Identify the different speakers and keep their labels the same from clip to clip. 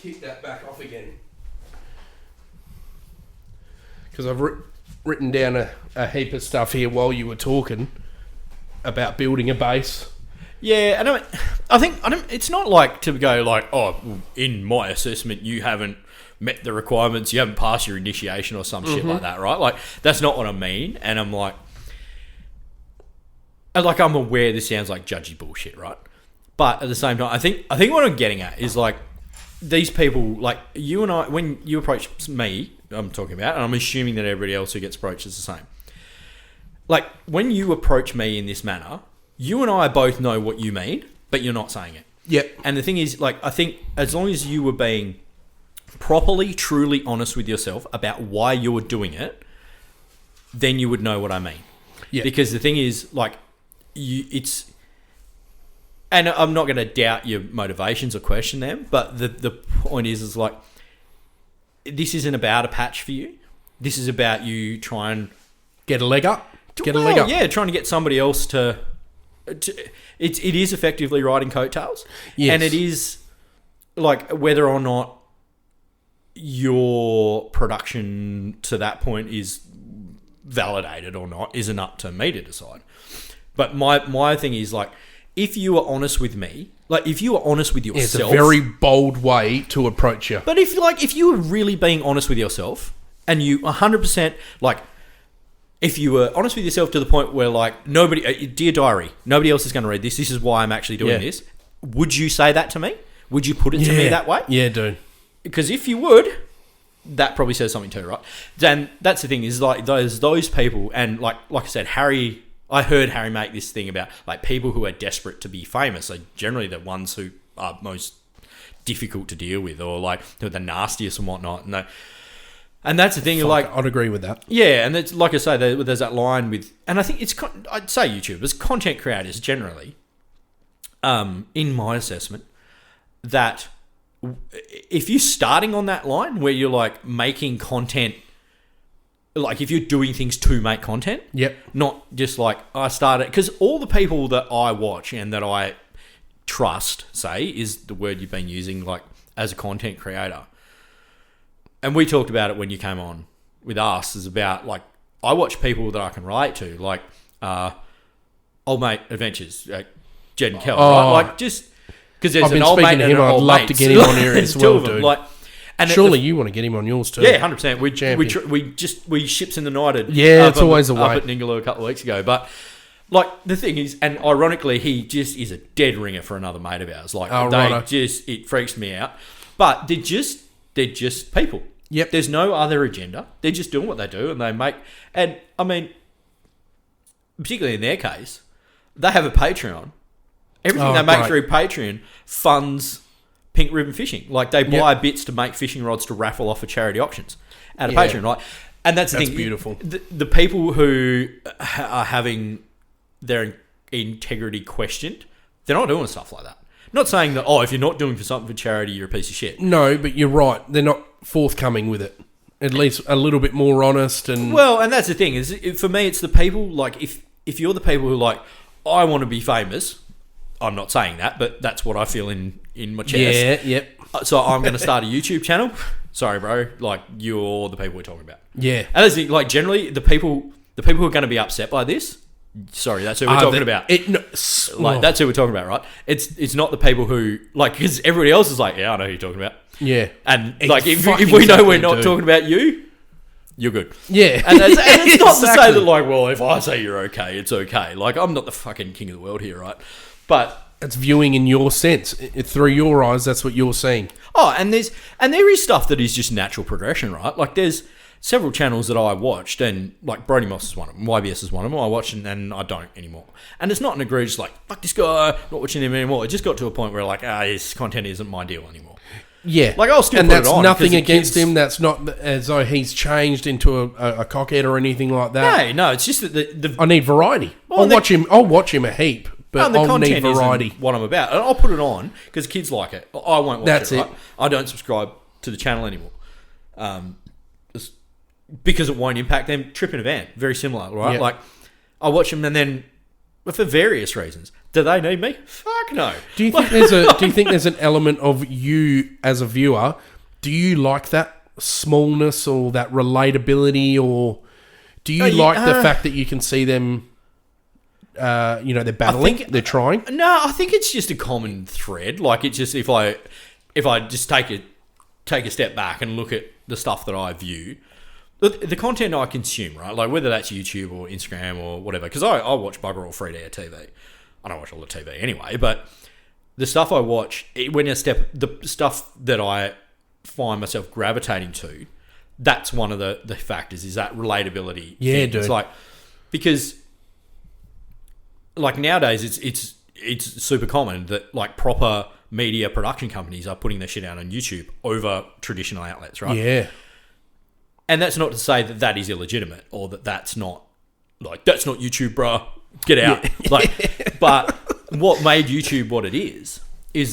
Speaker 1: kick that back off again. Because I've written down a heap of stuff here while you were talking about building a base.
Speaker 2: Yeah, I think it's not like to go like, oh, in my assessment, you haven't met the requirements, you haven't passed your initiation or some shit like that, right? Like, that's not what I mean. And I'm like, I'm aware this sounds like judgy bullshit, right? But at the same time, I think what I'm getting at is like, these people, like you and I, when you approach me, I'm talking about, and I'm assuming that everybody else who gets approached is the same. Like, when you approach me in this manner, you and I both know what you mean, but you're not saying it.
Speaker 1: Yep.
Speaker 2: And the thing is, like, I think as long as you were being properly, truly honest with yourself about why you're doing it, then you would know what I mean.
Speaker 1: Yeah.
Speaker 2: Because the thing is, like, and I'm not going to doubt your motivations or question them, but the point is like, this isn't about a patch for you. This is about you trying
Speaker 1: get a leg up. Get a leg up.
Speaker 2: Yeah, trying to get somebody else to it is effectively riding coattails. Yes. And it is like, whether or not your production to that point is validated or not isn't up to me to decide. But my thing is, like, if you are honest with me, like, if you are honest with yourself...
Speaker 1: It's a very bold way to approach you.
Speaker 2: But if you were really being honest with yourself, and you 100%, like, if you were honest with yourself to the point where, like, nobody... Dear diary, nobody else is going to read this. This is why I'm actually doing this. Would you say that to me? Would you put it to me that way?
Speaker 1: Yeah, dude.
Speaker 2: Because if you would, that probably says something too, right? Then that's the thing, is like those people, and like I said, Harry... I heard Harry make this thing about, like, people who are desperate to be famous are generally the ones who are most difficult to deal with, or like they're the nastiest and whatnot. And that's the thing. Like,
Speaker 1: I'd agree with that.
Speaker 2: Yeah, and it's like I say, there's that line with, and I think I'd say YouTubers, content creators generally, in my assessment, that if you're starting on that line where you're like making content. Like, if you're doing things to make content, not just like I started, because all the people that I watch and that I trust, say, is the word you've been using, like, as a content creator. And we talked about it when you came on with us, is about, like, I watch people that I can relate to, like Old Mate Adventures, Jed and Kel, right? Like, just because there's an old mate and an old mate. I'd love to
Speaker 1: get him on here as well, dude.
Speaker 2: Like, and
Speaker 1: surely you want to get him on yours too.
Speaker 2: Yeah, 100%. We ships in the nighted.
Speaker 1: Yeah, it's always the way.
Speaker 2: Up at Ningaloo a couple of weeks ago, but like, the thing is, and ironically, he just is a dead ringer for another mate of ours. Like, it freaks me out. But they're just people.
Speaker 1: Yep.
Speaker 2: There's no other agenda. They're just doing what they do, and they make. And I mean, particularly in their case, they have a Patreon. Everything they make through Patreon funds Pink Ribbon Fishing. Like, they buy bits to make fishing rods to raffle off for charity auctions out of Patreon, right? And that's the thing.
Speaker 1: Beautiful.
Speaker 2: The people who are having their integrity questioned, they're not doing stuff like that. Not saying that, if you're not doing something for charity, you're a piece of shit.
Speaker 1: No, but you're right. They're not forthcoming with it. At least a little bit more honest. And
Speaker 2: well, and that's the thing. For me, it's the people, like, if you're the people who, like, I want to be famous... I'm not saying that, but that's what I feel in my chest.
Speaker 1: Yeah, yep.
Speaker 2: So I'm going to start a YouTube channel. Sorry, bro. Like, you're the people we're talking about.
Speaker 1: Yeah.
Speaker 2: And I think, like, generally, the people who are going to be upset by this, sorry, that's who we're talking about. That's who we're talking about, right? It's not the people who, like, because everybody else is like, yeah, I know who you're talking about.
Speaker 1: Yeah.
Speaker 2: And, like, if we know we're not talking about you, you're good.
Speaker 1: Yeah.
Speaker 2: And it's not to say that, like, well, if I say you're okay, it's okay. Like, I'm not the fucking king of the world here, right? But
Speaker 1: it's viewing in your sense. Through your eyes, that's what you're seeing.
Speaker 2: Oh, and there is stuff that is just natural progression, right? Like, there's several channels that I watched, and like Brody Moss is one of them, YBS is one of them. I watch and I don't anymore. And it's not an egregious, like, fuck this guy, not watching him anymore. It just got to a point where, like, his content isn't my deal anymore.
Speaker 1: Yeah.
Speaker 2: Like, I'll still
Speaker 1: and
Speaker 2: put
Speaker 1: that's
Speaker 2: it on.
Speaker 1: Nothing against him. That's not as though he's changed into a cockhead or anything like that.
Speaker 2: No, it's just that
Speaker 1: I need variety. I'll watch him a heap. But
Speaker 2: the
Speaker 1: I'll
Speaker 2: content
Speaker 1: need variety.
Speaker 2: Isn't what I'm about. And I'll put it on because kids like it. I won't watch
Speaker 1: That's
Speaker 2: it. Right? I don't subscribe to the channel anymore. Because it won't impact them. Trip in a van. Very similar, right?
Speaker 1: Yep.
Speaker 2: Like, I watch them and then for various reasons. Do they need me? Fuck no.
Speaker 1: Do you think there's an element of you as a viewer? Do you like that smallness or that relatability, or do you like the fact that you can see them? They're battling. They're trying.
Speaker 2: No, I think it's just a common thread. Like, it's just if I just take a step back and look at the stuff that I view, the content I consume, right? Like, whether that's YouTube or Instagram or whatever, because I watch bugger all free-to-air TV. I don't watch all the TV anyway, but the stuff I watch, the stuff that I find myself gravitating to, that's one of the factors, is that relatability.
Speaker 1: Yeah,
Speaker 2: thing.
Speaker 1: dude.
Speaker 2: It's like, because like nowadays it's super common that like proper media production companies are putting their shit out on YouTube over traditional outlets, right?
Speaker 1: Yeah.
Speaker 2: And that's not to say that that is illegitimate, or that's not YouTube, bruh. Get out. Yeah. But what made YouTube what it is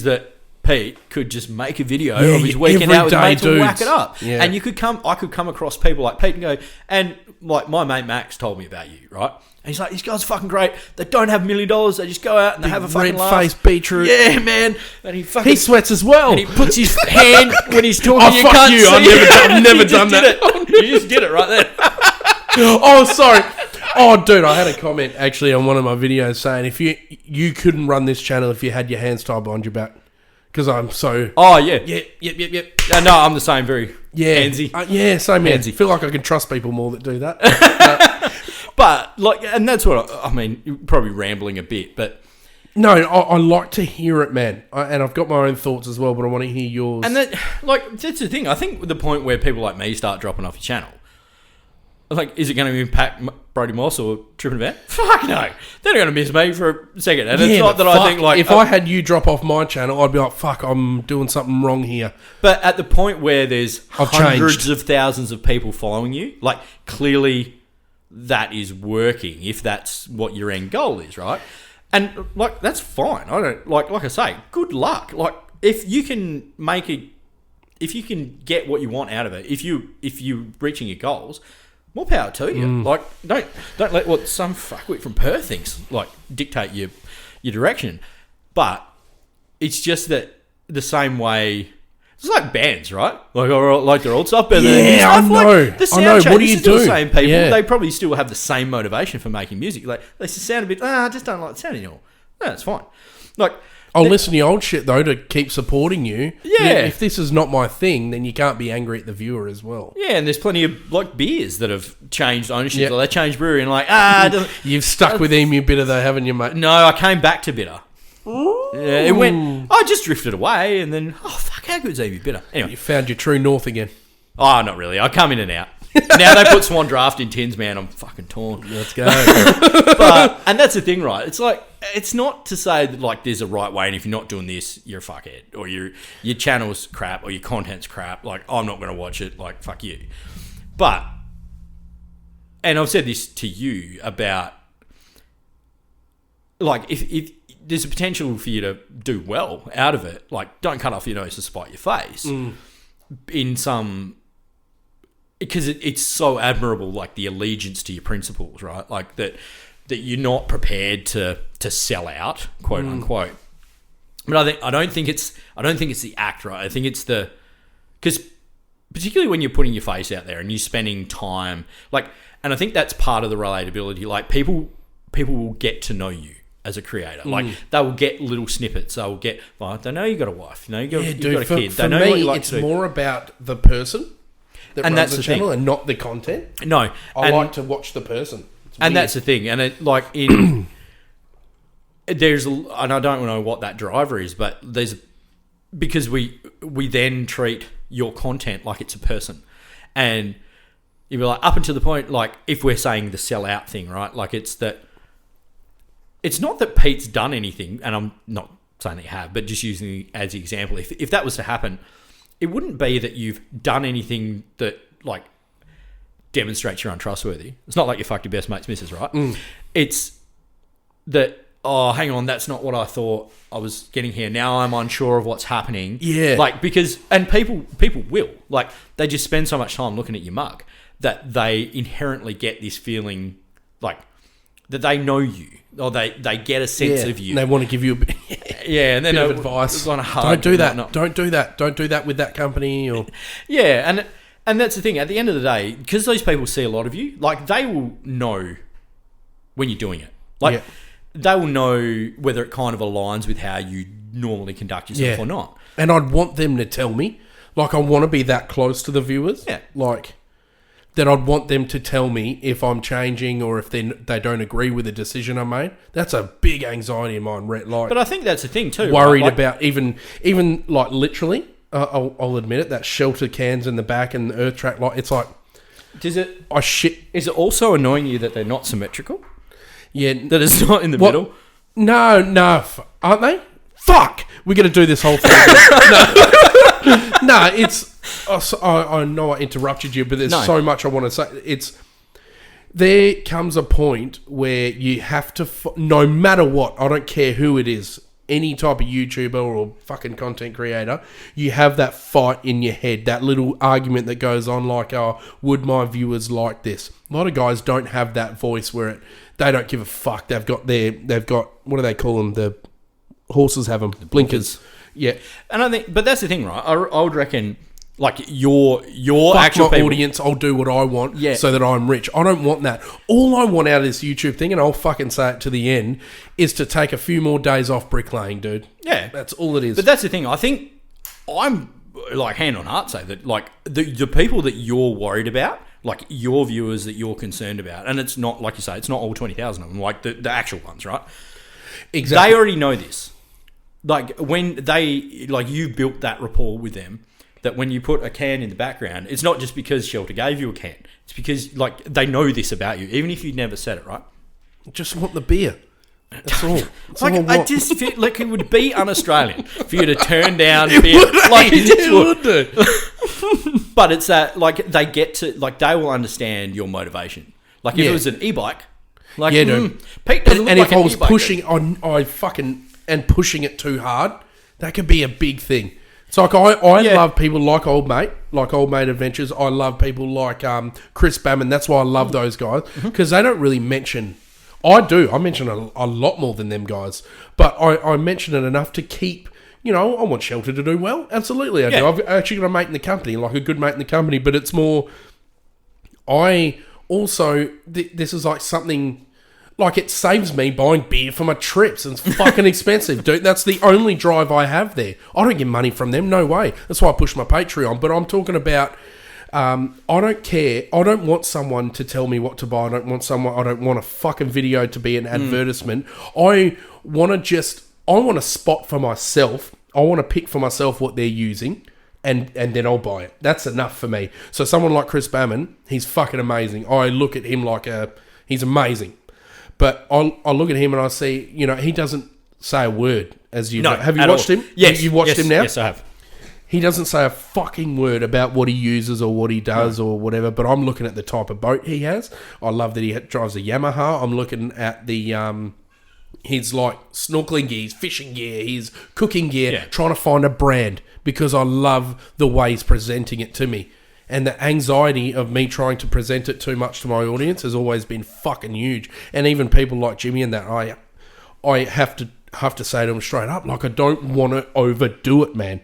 Speaker 2: that Pete could just make a video of his weekend out with mates and whack it up.
Speaker 1: Yeah.
Speaker 2: And I could come across people like Pete and go, and like my mate Max told me about you, right? And he's like, these guys are fucking great. They don't have $1 million. They just go out and they have a fucking laugh.
Speaker 1: Red-faced beetroot.
Speaker 2: Yeah, man. And
Speaker 1: he sweats as well.
Speaker 2: And he puts his hand when he's talking.
Speaker 1: Oh, fuck you. I've never done that.
Speaker 2: You just did it right there.
Speaker 1: Oh, sorry. Oh, dude, I had a comment actually on one of my videos saying if you couldn't run this channel if you had your hands tied behind your back. Because I'm so...
Speaker 2: Oh, yeah. Yep. No, I'm the same. Very handsy.
Speaker 1: Yeah, same handsy. I feel like I can trust people more that do that.
Speaker 2: But, like, and that's what I mean, you're probably rambling a bit, but...
Speaker 1: No, I like to hear it, man. And I've got my own thoughts as well, but I want to hear yours.
Speaker 2: And that's the thing. I think the point where people like me start dropping off your channel, like, is it going to impact Brody Moss or Trippin' Van? Fuck no. They're not going to miss me for a second. And it's not that I think, like...
Speaker 1: If I had you drop off my channel, I'd be like, fuck, I'm doing something wrong here.
Speaker 2: But at the point where there's hundreds of thousands of people following you, like, clearly that is working, if that's what your end goal is, right? And, like, that's fine. I don't... Like I say, good luck. Like, if you can make it... If you can get what you want out of it, if you're reaching your goals... More power to you. Like, don't let what some fuckwit from Perth thinks like dictate your direction. But it's just that the same way. It's like bands, right? Like their old stuff better than new stuff.
Speaker 1: I know.
Speaker 2: Like the sound
Speaker 1: I know.
Speaker 2: change,
Speaker 1: What do you do?
Speaker 2: The same people.
Speaker 1: Yeah.
Speaker 2: They probably still have the same motivation for making music. Like they just sound a bit. I just don't like the sound anymore. No, it's fine. Like.
Speaker 1: I'll listen to your old shit, though, to keep supporting you.
Speaker 2: Yeah.
Speaker 1: If this is not my thing, then you can't be angry at the viewer as well.
Speaker 2: Yeah, and there's plenty of, like, beers that have changed ownership.
Speaker 1: Yep.
Speaker 2: Or they changed brewery and, like,
Speaker 1: You've stuck with Emu Bitter, though, haven't you, mate?
Speaker 2: No, I came back to bitter. Yeah, it went... I just drifted away and then... Oh, fuck, how good's Emu Bitter? Anyway.
Speaker 1: You found your true north again.
Speaker 2: Oh, not really. I come in and out. Now they put Swan Draft in TINSMEN, I'm fucking torn.
Speaker 1: Let's go.
Speaker 2: And that's the thing, right? It's like, it's not to say that like there's a right way, and if you're not doing this, you're a fuckhead, or your channel's crap, or your content's crap. Like, I'm not going to watch it. Like, fuck you. But, and I've said this to you about, like, if there's a potential for you to do well out of it, like, don't cut off your nose to spite your face. In some... Because it's so admirable, like the allegiance to your principles, right? Like that you're not prepared to sell out, quote unquote. But I don't think it's the act, right? I think it's because particularly when you're putting your face out there and you're spending time, like, and I think that's part of the relatability. Like people will get to know you as a creator. Like they will get little snippets. They will get, well, they know you got a wife, you know, you got a kid.
Speaker 1: For
Speaker 2: they know
Speaker 1: me,
Speaker 2: what you like
Speaker 1: it's
Speaker 2: to do.
Speaker 1: more about the person. And
Speaker 2: that's
Speaker 1: the
Speaker 2: the
Speaker 1: channel
Speaker 2: thing.
Speaker 1: and not the content.
Speaker 2: No,
Speaker 1: I like to watch the person.
Speaker 2: And that's the thing. And it, like in and I don't know what that driver is, but because we then treat your content like it's a person, and you'd be like up until the point, like if we're saying the sell out thing, right? Like it's not that Pete's done anything, and I'm not saying that you have, but just using as the example, if that was to happen. It wouldn't be that you've done anything that, like, demonstrates you're untrustworthy. It's not like you fucked your best mate's missus, right? It's that, oh, hang on, that's not what I thought I was getting here. Now I'm unsure of what's happening.
Speaker 1: Yeah.
Speaker 2: Like, because, and people will. Like, they just spend so much time looking at your mug that they inherently get this feeling, like, that they know you, or they get a sense of you.
Speaker 1: And they want to give you a bit,
Speaker 2: and then
Speaker 1: bit of advice. Don't do that. Don't do that. Don't do that with that company. Or
Speaker 2: and that's the thing. At the end of the day, because those people see a lot of you, like they will know when you're doing it. Like they will know whether it kind of aligns with how you normally conduct yourself or not.
Speaker 1: And I'd want them to tell me. Like, I want to be that close to the viewers.
Speaker 2: Yeah.
Speaker 1: Like, that I'd want them to tell me if I'm changing or if they don't agree with the decision I made. That's a big anxiety of mine, Rhett. Like,
Speaker 2: but I think that's the thing too.
Speaker 1: Worried about even like literally, I'll admit it, that shelter cans in the back and the earth track light. It's like,
Speaker 2: is it
Speaker 1: also
Speaker 2: annoying you that they're not symmetrical?
Speaker 1: Yeah.
Speaker 2: That it's not in the middle?
Speaker 1: No. Aren't they? Fuck! We're going to do this whole thing. No, it's... I know I interrupted you, but there's so much I want to say. There comes a point where you have to... no matter what, I don't care who it is, any type of YouTuber or fucking content creator, you have that fight in your head, that little argument that goes on like, would my viewers like this? A lot of guys don't have that voice where they don't give a fuck. They've got, what do they call them? The horses have them, blinkers. Yeah.
Speaker 2: And I think, but that's the thing, right? I would reckon, like, your
Speaker 1: fuck
Speaker 2: actual
Speaker 1: my audience, I'll do what I want so that I'm rich. I don't want that. All I want out of this YouTube thing, and I'll fucking say it to the end, is to take a few more days off bricklaying, dude.
Speaker 2: Yeah.
Speaker 1: That's all it is.
Speaker 2: But that's the thing. I think I'm, like, hand on heart say that, like, the people that you're worried about, like, your viewers that you're concerned about, and it's not, like you say, it's not all 20,000 of them, like, the actual ones, right?
Speaker 1: Exactly.
Speaker 2: They already know this. Like, when they, like, you built that rapport with them, that when you put a can in the background, it's not just because Shelter gave you a can. It's because, like, they know this about you, even if you never said it, right?
Speaker 1: Just want the beer. That's all. That's
Speaker 2: like,
Speaker 1: all
Speaker 2: I just feel like it would be un-Australian for you to turn down beer. Like, you just would do. But it's that, like, they get to, like, they will understand your motivation. Like, if it was an e-bike, like,
Speaker 1: dude.
Speaker 2: Pete doesn't look
Speaker 1: and
Speaker 2: like
Speaker 1: if I was
Speaker 2: e-bike,
Speaker 1: pushing pushing it too hard, that could be a big thing. It's like I love people like Old Mate Adventures. I love people like Chris Bamman. That's why I love those guys, because they don't really mention. I do. I mention a lot more than them guys, but I mention it enough to keep. You know, I want Shelter to do well. Absolutely, I do. I've actually got a mate in the company, like a good mate in the company, but it's more. I also this is like something. Like, it saves me buying beer for my trips. And it's fucking expensive, dude. That's the only drive I have there. I don't get money from them. No way. That's why I push my Patreon. But I'm talking about... I don't care. I don't want someone to tell me what to buy. I don't want a fucking video to be an advertisement. I want to spot for myself. I want to pick for myself what they're using. And then I'll buy it. That's enough for me. So someone like Chris Bamman, he's fucking amazing. I look at him like he's amazing. But I look at him and I see, you know, he doesn't say a word as you know. Have you watched him?
Speaker 2: Yes.
Speaker 1: You've watched him now?
Speaker 2: Yes, I have.
Speaker 1: He doesn't say a fucking word about what he uses or what he does or whatever, but I'm looking at the type of boat he has. I love that he drives a Yamaha. I'm looking at the his like snorkeling gear, his fishing gear, his cooking gear, trying to find a brand because I love the way he's presenting it to me. And the anxiety of me trying to present it too much to my audience has always been fucking huge. And even people like Jimmy and that, I have to say to them straight up, like, I don't want to overdo it, man.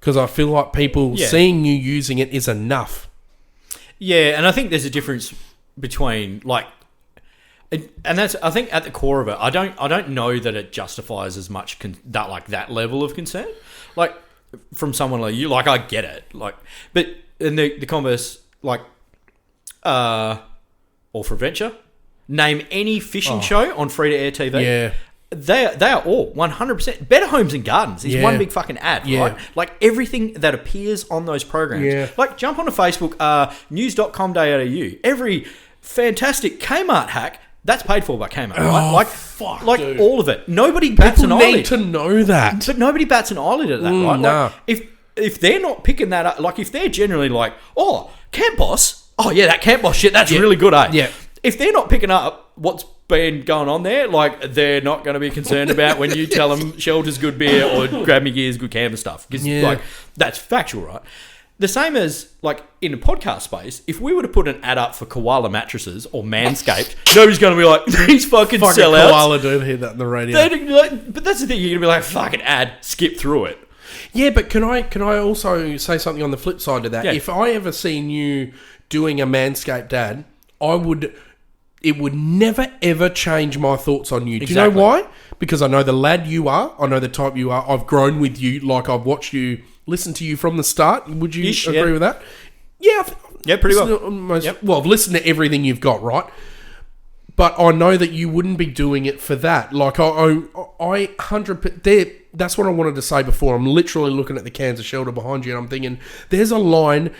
Speaker 1: Because I feel like people seeing you using it is enough. Yeah,
Speaker 2: and I think there's a difference between, like... And that's, I think, at the core of it, I don't know that it justifies as much that level of concern. Like, from someone like you, like, I get it. Like, but... In the converse, like, All for Adventure, name any fishing show on free-to-air TV.
Speaker 1: Yeah.
Speaker 2: They are all 100%. Better Homes and Gardens is one big fucking ad, right? Like, everything that appears on those programs. Yeah. Like, jump onto Facebook, news.com.au. Every fantastic Kmart hack, that's paid for by Kmart, right? Like,
Speaker 1: fuck,
Speaker 2: like
Speaker 1: dude.
Speaker 2: All of it. Nobody bats an eyelid.
Speaker 1: People need to know that.
Speaker 2: But nobody bats an eyelid at that, right?
Speaker 1: Nah.
Speaker 2: Like, if they're not picking that up, like, if they're generally like, oh, Camp Boss, oh yeah, that Camp Boss shit, that's really good, eh?
Speaker 1: Yeah.
Speaker 2: If they're not picking up what's been going on there, like, they're not going to be concerned about when you tell them Shelter's good beer or Grab Me Gear's good camper stuff. Because, like, that's factual, right? The same as, like, in a podcast space, if we were to put an ad up for koala mattresses or Manscaped, nobody's going to be like, these fucking sellouts.
Speaker 1: Koala don't hear that on the radio.
Speaker 2: But that's the thing, you're going to be like, fucking ad, skip through it.
Speaker 1: Yeah, but can I also say something on the flip side of that?
Speaker 2: Yeah.
Speaker 1: If I ever seen you doing a Manscaped ad, it would never ever change my thoughts on you. Do you know why? Because I know the lad you are, I know the type you are, I've grown with you, like I've watched you, listened to you from the start. Would you agree with that? Yeah.
Speaker 2: Yeah, pretty well.
Speaker 1: Well, I've listened to everything you've got, right? But I know that you wouldn't be doing it for that. Like, I 100%... That's what I wanted to say before. I'm literally looking at the cans of shelter behind you and I'm thinking, there's a line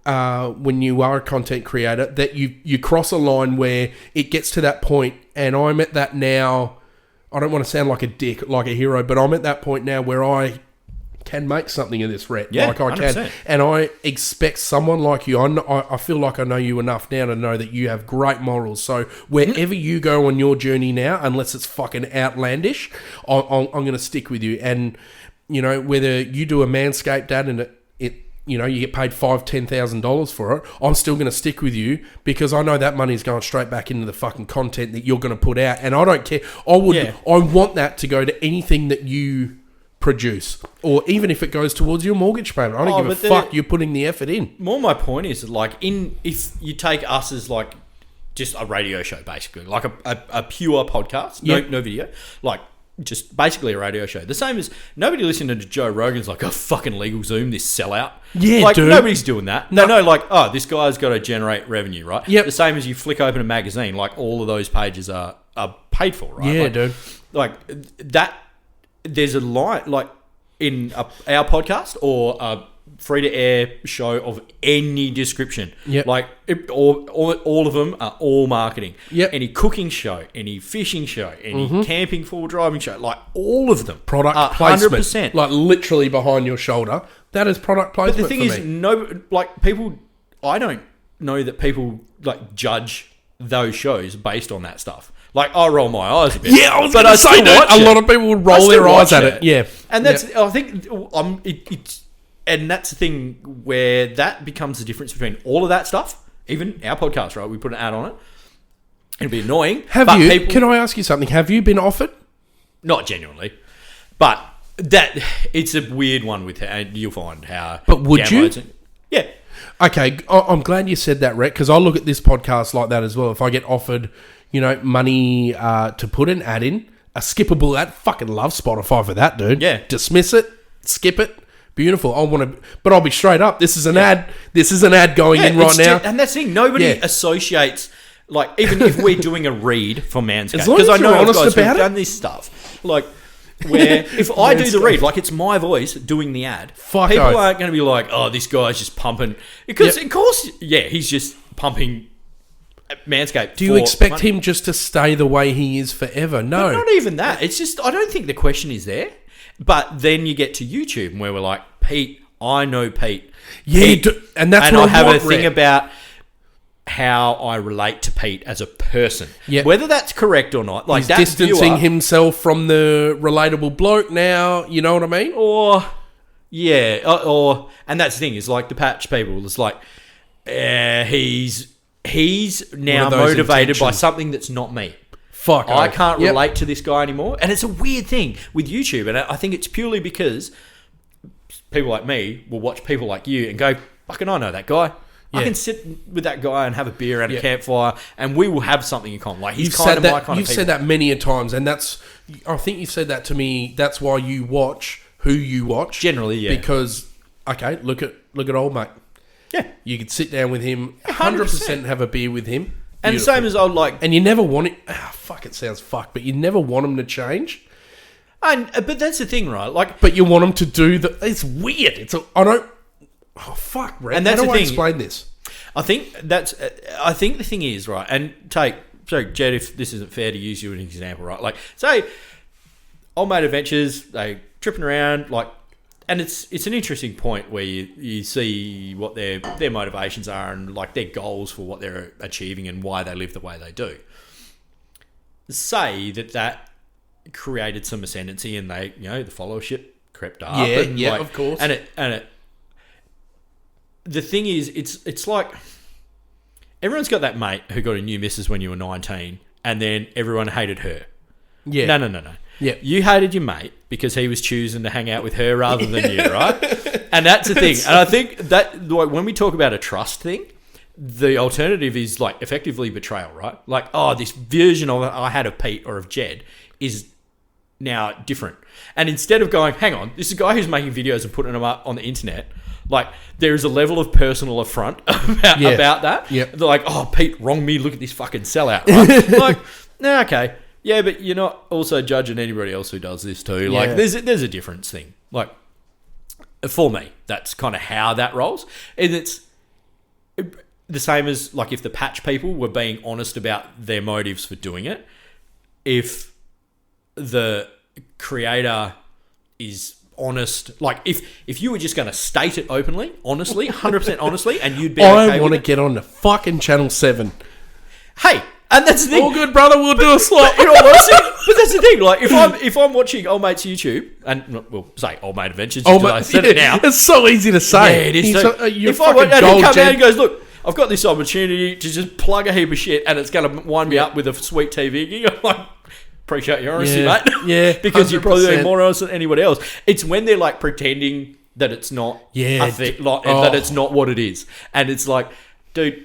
Speaker 1: when you are a content creator that you cross a line where it gets to that point, and I'm at that now. I don't want to sound like a dick, like a hero, but I'm at that point now where I can make something of this, RHETT.
Speaker 2: Yeah,
Speaker 1: like I
Speaker 2: 100%.
Speaker 1: can. And I expect someone like you. I feel like I know you enough now to know that you have great morals. So wherever you go on your journey now, unless it's fucking outlandish, I'm going to stick with you. And, you know, whether you do a Manscaped ad and you know, you get paid $5,000-$10,000 for it, I'm still going to stick with you because I know that money's going straight back into the fucking content that you're going to put out. And I don't care. I want that to go to anything that you produce, or even if it goes towards your mortgage payment. I don't give a fuck. You're putting the effort in.
Speaker 2: More my point is, like, if you take us as, like, just a radio show, basically, like a pure podcast, no video, like, just basically a radio show. The same as nobody listening to Joe Rogan's like, oh, fucking Legal Zoom, this sellout.
Speaker 1: Yeah,
Speaker 2: like,
Speaker 1: dude.
Speaker 2: Nobody's doing that. No, like, oh, this guy's got to generate revenue, right?
Speaker 1: Yep.
Speaker 2: The same as you flick open a magazine, like, all of those pages are paid for, right?
Speaker 1: Yeah,
Speaker 2: like,
Speaker 1: dude.
Speaker 2: Like, that, there's a line, like, in our podcast or a free-to-air show of any description.
Speaker 1: Yep.
Speaker 2: Like, all of them are all marketing.
Speaker 1: Yep.
Speaker 2: Any cooking show, any fishing show, any camping full driving show, like, all of them.
Speaker 1: Product placement. 100%. Like, literally behind your shoulder. That is product placement.
Speaker 2: But the thing is, people, I don't know that people, like, judge those shows based on that stuff. Like, I roll my eyes a bit.
Speaker 1: Yeah, I was going to say that. A lot of people would roll their eyes at it. Yeah.
Speaker 2: And that's, I think, it's, and that's the thing where that becomes the difference between all of that stuff, even our podcast, right? We put an ad on it. It'd be annoying.
Speaker 1: Have you? Can I ask you something? Have you been offered?
Speaker 2: Not genuinely. But that, it's a weird one with, and you'll find how.
Speaker 1: But would you?
Speaker 2: Yeah.
Speaker 1: Okay, I'm glad you said that, RHETT, because I look at this podcast like that as well. If I get offered, you know, money to put an ad in, a skippable ad, fucking love Spotify for that, dude.
Speaker 2: Yeah.
Speaker 1: Dismiss it, skip it. Beautiful. I want to, but I'll be straight up. This is an ad. This is an ad going in right now.
Speaker 2: And that's the thing. Nobody associates, like, even if we're doing a read for Manscaped,
Speaker 1: as long as
Speaker 2: I know
Speaker 1: you're honest
Speaker 2: guys
Speaker 1: about
Speaker 2: who've done this stuff, like, where if I do the read, like, it's my voice doing the ad, people aren't going to be like, oh, this guy's just pumping. Because, of course, he's just pumping Manscaped.
Speaker 1: Do you expect him just to stay the way he is forever? No.
Speaker 2: But not even that. It's just, I don't think the question is there. But then you get to YouTube where we're like, Pete, I know Pete.
Speaker 1: Yeah, and that's what
Speaker 2: I have a thing about how I relate to Pete as a person.
Speaker 1: Yeah.
Speaker 2: Whether that's correct or not. Like,
Speaker 1: he's distancing himself from the relatable bloke now, you know what I mean?
Speaker 2: And that's the thing, is like the patch people, it's like, he's now motivated by something that's not me. I can't relate to this guy anymore. And it's a weird thing with YouTube. And I think it's purely because people like me will watch people like you and go, fucking, I know that guy. Yeah. I can sit with that guy and have a beer at a campfire and we will have something in common. Like, he's kind of my kind of people.
Speaker 1: You've said that many a times, and I think you've said that to me. That's why you watch who you watch.
Speaker 2: Generally, yeah.
Speaker 1: Because, okay, look at old mate.
Speaker 2: Yeah.
Speaker 1: You could sit down with him, 100% have a beer with him.
Speaker 2: And the same as I would like...
Speaker 1: And you never want it... fuck, it sounds fucked, but you never want him to change.
Speaker 2: But that's the thing, right? Like,
Speaker 1: but you want him to do the... It's weird. I don't... Oh, fuck, RHETT.
Speaker 2: And that's
Speaker 1: How do
Speaker 2: the
Speaker 1: I
Speaker 2: thing.
Speaker 1: explain this?
Speaker 2: I think the thing is, right, and so Jed, if this isn't fair to use you as an example, right? Like, say, Old Mate Adventures, they tripping around, like, and it's an interesting point where you see what their motivations are and, like, their goals for what they're achieving and why they live the way they do. Say that created some ascendancy and they, you know, the followership crept up.
Speaker 1: Yeah, of course.
Speaker 2: And it the thing is, it's like everyone's got that mate who got a new missus when you were 19, and then everyone hated her.
Speaker 1: Yeah.
Speaker 2: No.
Speaker 1: Yeah.
Speaker 2: You hated your mate because he was choosing to hang out with her rather than you, right? And that's the thing. And I think that, like, when we talk about a trust thing, the alternative is, like, effectively betrayal, right? Like, oh, this version of I had of Pete or of Jed is now different. And instead of going, hang on, this is a guy who's making videos and putting them up on the internet, like, there is a level of personal affront about that.
Speaker 1: Yep.
Speaker 2: They're like, oh, Pete wronged me, look at this fucking sellout, right? Like, nah, okay. Yeah, but you're not also judging anybody else who does this too. Like, there's a difference thing. Like, for me, that's kind of how that rolls. And it's the same as, like, if the patch people were being honest about their motives for doing it. If the creator is honest, like, if you were just going to state it openly, honestly, 100% honestly, and you'd be okay
Speaker 1: I want to
Speaker 2: with it.
Speaker 1: get on to fucking Channel 7.
Speaker 2: Hey, and that's the thing.
Speaker 1: All good, brother. We'll do a slot.
Speaker 2: But, you know what? But that's the thing. Like, if I'm watching old mate's YouTube, and we'll say old mate adventures, I said it now.
Speaker 1: It's so easy to say.
Speaker 2: Yeah, it is.
Speaker 1: You're
Speaker 2: If I went
Speaker 1: fucking
Speaker 2: out,
Speaker 1: gold,
Speaker 2: he come out
Speaker 1: Jed.
Speaker 2: and goes, look, I've got this opportunity to just plug a heap of shit, and it's going to wind me up with a sweet TV gig. I'm like, appreciate your honesty, mate.
Speaker 1: Yeah,
Speaker 2: because you're probably
Speaker 1: 100%.
Speaker 2: more honest than anyone else. It's when they're, like, pretending that it's not a thing, like, that it's not what it is, and it's like, dude,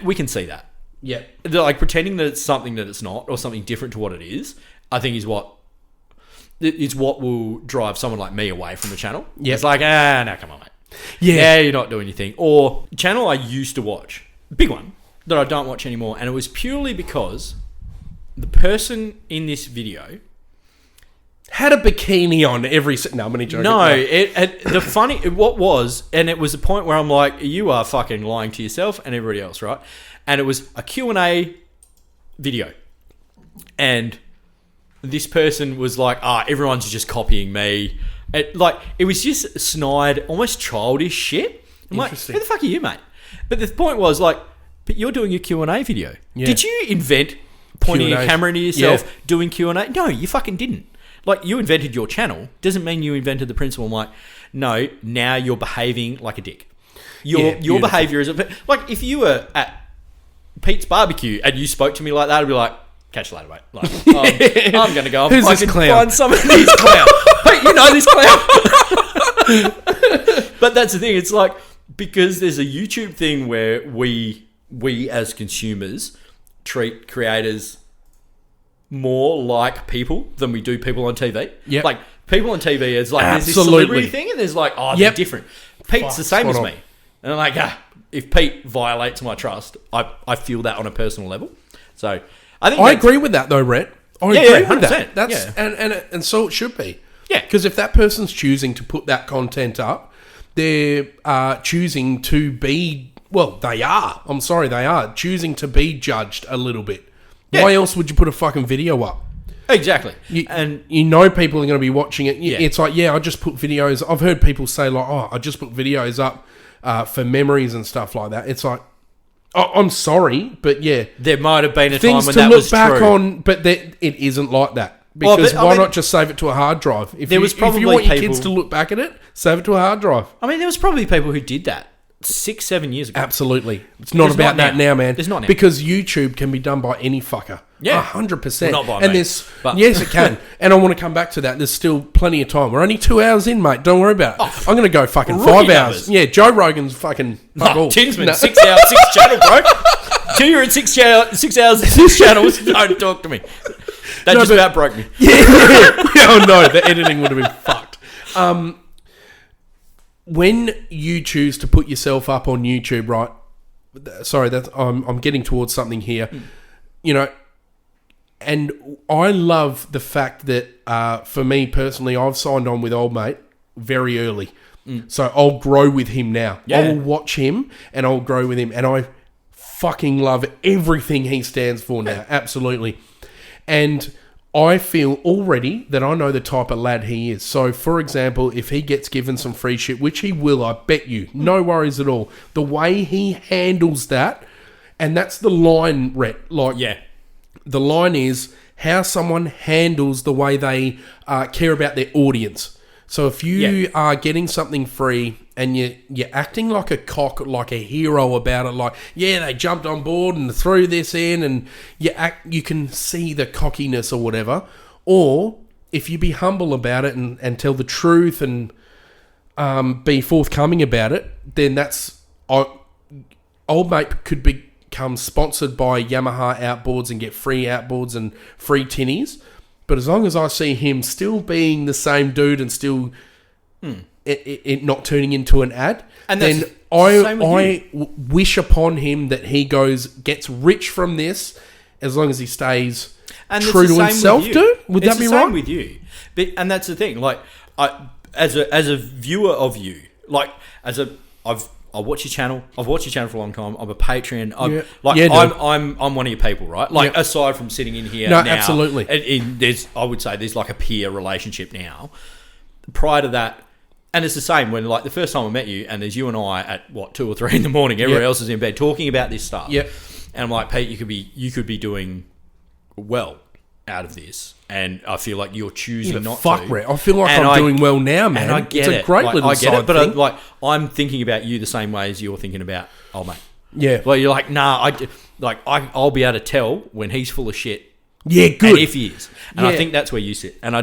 Speaker 2: we can see that.
Speaker 1: Yeah.
Speaker 2: They're, like, pretending that it's something that it's not, or something different to what it is, I think is what will drive someone like me away from the channel.
Speaker 1: Yep.
Speaker 2: It's like, no, come on, mate.
Speaker 1: Yeah.
Speaker 2: You're not doing your thing. Or channel I used to watch, big one, that I don't watch anymore, and it was purely because the person in this video
Speaker 1: Had a bikini on every... No, I'm only joking.
Speaker 2: No, what was, and it was the point where I'm like, you are fucking lying to yourself and everybody else, right? And it was a Q&A video. And this person was like, everyone's just copying me. It was just snide, almost childish shit. I'm like, who the fuck are you, mate? But the point was, like, but you're doing a Q&A video. Yeah. Did you invent pointing a camera into yourself, doing Q&A? No, you fucking didn't. Like, you invented your channel. Doesn't mean you invented the principle. I'm like, no, now you're behaving like a dick. Your behaviour is... Like, if you were at Pete's barbecue and you spoke to me like that, I'd be like, catch you later, mate. Like, I'm going to go and fucking find some of these clowns. Hey, you know this clown. But that's the thing. It's like, because there's a YouTube thing where we as consumers treat creators more like people than we do people on TV.
Speaker 1: Yep.
Speaker 2: Like, people on TV is like, there's this
Speaker 1: Absolutely.
Speaker 2: celebrity thing, and there's like, they're different. Pete's the same as me. And I'm like, if Pete violates my trust, I feel that on a personal level. So I
Speaker 1: agree with that, though, Rhett. I agree with that. That's and so it should be.
Speaker 2: Yeah.
Speaker 1: Because if that person's choosing to put that content up, they're choosing to be... Well, they are. I'm sorry, they are choosing to be judged a little bit. Yeah. Why else would you put a fucking video up?
Speaker 2: Exactly.
Speaker 1: And you know people are going to be watching it. Yeah. It's like, I just put videos... I've heard people say, like, I just put videos up for memories and stuff like that. It's like, I'm sorry, but yeah.
Speaker 2: There might have been a
Speaker 1: things
Speaker 2: time when
Speaker 1: to
Speaker 2: that
Speaker 1: look
Speaker 2: was
Speaker 1: back
Speaker 2: true.
Speaker 1: on, but it isn't like that. Because why not just save it to a hard drive? If you want your kids to look back at it, save it to a hard drive.
Speaker 2: I mean, there was probably people who did that 6-7 years ago.
Speaker 1: Absolutely. It's not about that now, man.
Speaker 2: There's not now.
Speaker 1: Because YouTube can be done by any fucker. Yeah. 100%.
Speaker 2: Not by
Speaker 1: and
Speaker 2: me.
Speaker 1: Yes, it can. And I want to come back to that. There's still plenty of time. We're only 2 hours in, mate. Don't worry about it. I'm going to go fucking 5 hours.
Speaker 2: Numbers.
Speaker 1: Yeah, Joe Rogan's fucking...
Speaker 2: TINSMEN, 6 hours, 6 channel, bro. 2 you're at 6 hours, 6 channels. Don't talk to me. That about broke me.
Speaker 1: Yeah. Oh, no. The editing would have been fucked. When you choose to put yourself up on YouTube, right? Sorry, I'm getting towards something here. You know, and I love the fact that for me personally, I've signed on with old mate very early. So I'll grow with him now. Yeah. I will watch him and I'll grow with him. And I fucking love everything he stands for now. Absolutely. And I feel already that I know the type of lad he is. So, for example, if he gets given some free shit, which he will, I bet you, no worries at all. The way he handles that, and that's the line, Rhett. Like, the line is how someone handles the way they care about their audience. So if you are getting something free and you're acting like a cock, like a hero about it, like, yeah, they jumped on board and threw this in, and you can see the cockiness or whatever. Or if you be humble about it and tell the truth and be forthcoming about it, then that's old mate could become sponsored by Yamaha outboards and get free outboards and free tinnies. But as long as I see him still being the same dude and still it not turning into an ad, and then I wish upon him that he gets rich from this, as long as he stays true to himself, dude. Would that be right? It's the same
Speaker 2: with you. And that's the thing. Like, as a viewer of you, like I watch your channel. I've watched your channel for a long time. I'm a Patreon. I'm one of your people, right? Like, aside from sitting in here,
Speaker 1: absolutely.
Speaker 2: I would say there's like a peer relationship now. Prior to that, and it's the same when, like, the first time I met you, and there's you and I at 2 or 3 in the morning. Everyone else is in bed talking about this stuff.
Speaker 1: Yep.
Speaker 2: And I'm like, Pete, you could be doing well out of this, and I feel like you're choosing not to.
Speaker 1: Rhett. I feel like I'm doing well now, man.
Speaker 2: And I get
Speaker 1: it's a great little
Speaker 2: I get
Speaker 1: side
Speaker 2: it, but
Speaker 1: thing.
Speaker 2: I'm thinking about you the same way as you're thinking about old mate.
Speaker 1: Yeah.
Speaker 2: Well, you're like, nah, I'll be able to tell when he's full of shit.
Speaker 1: Yeah, good.
Speaker 2: And if he is. And I think that's where you sit. And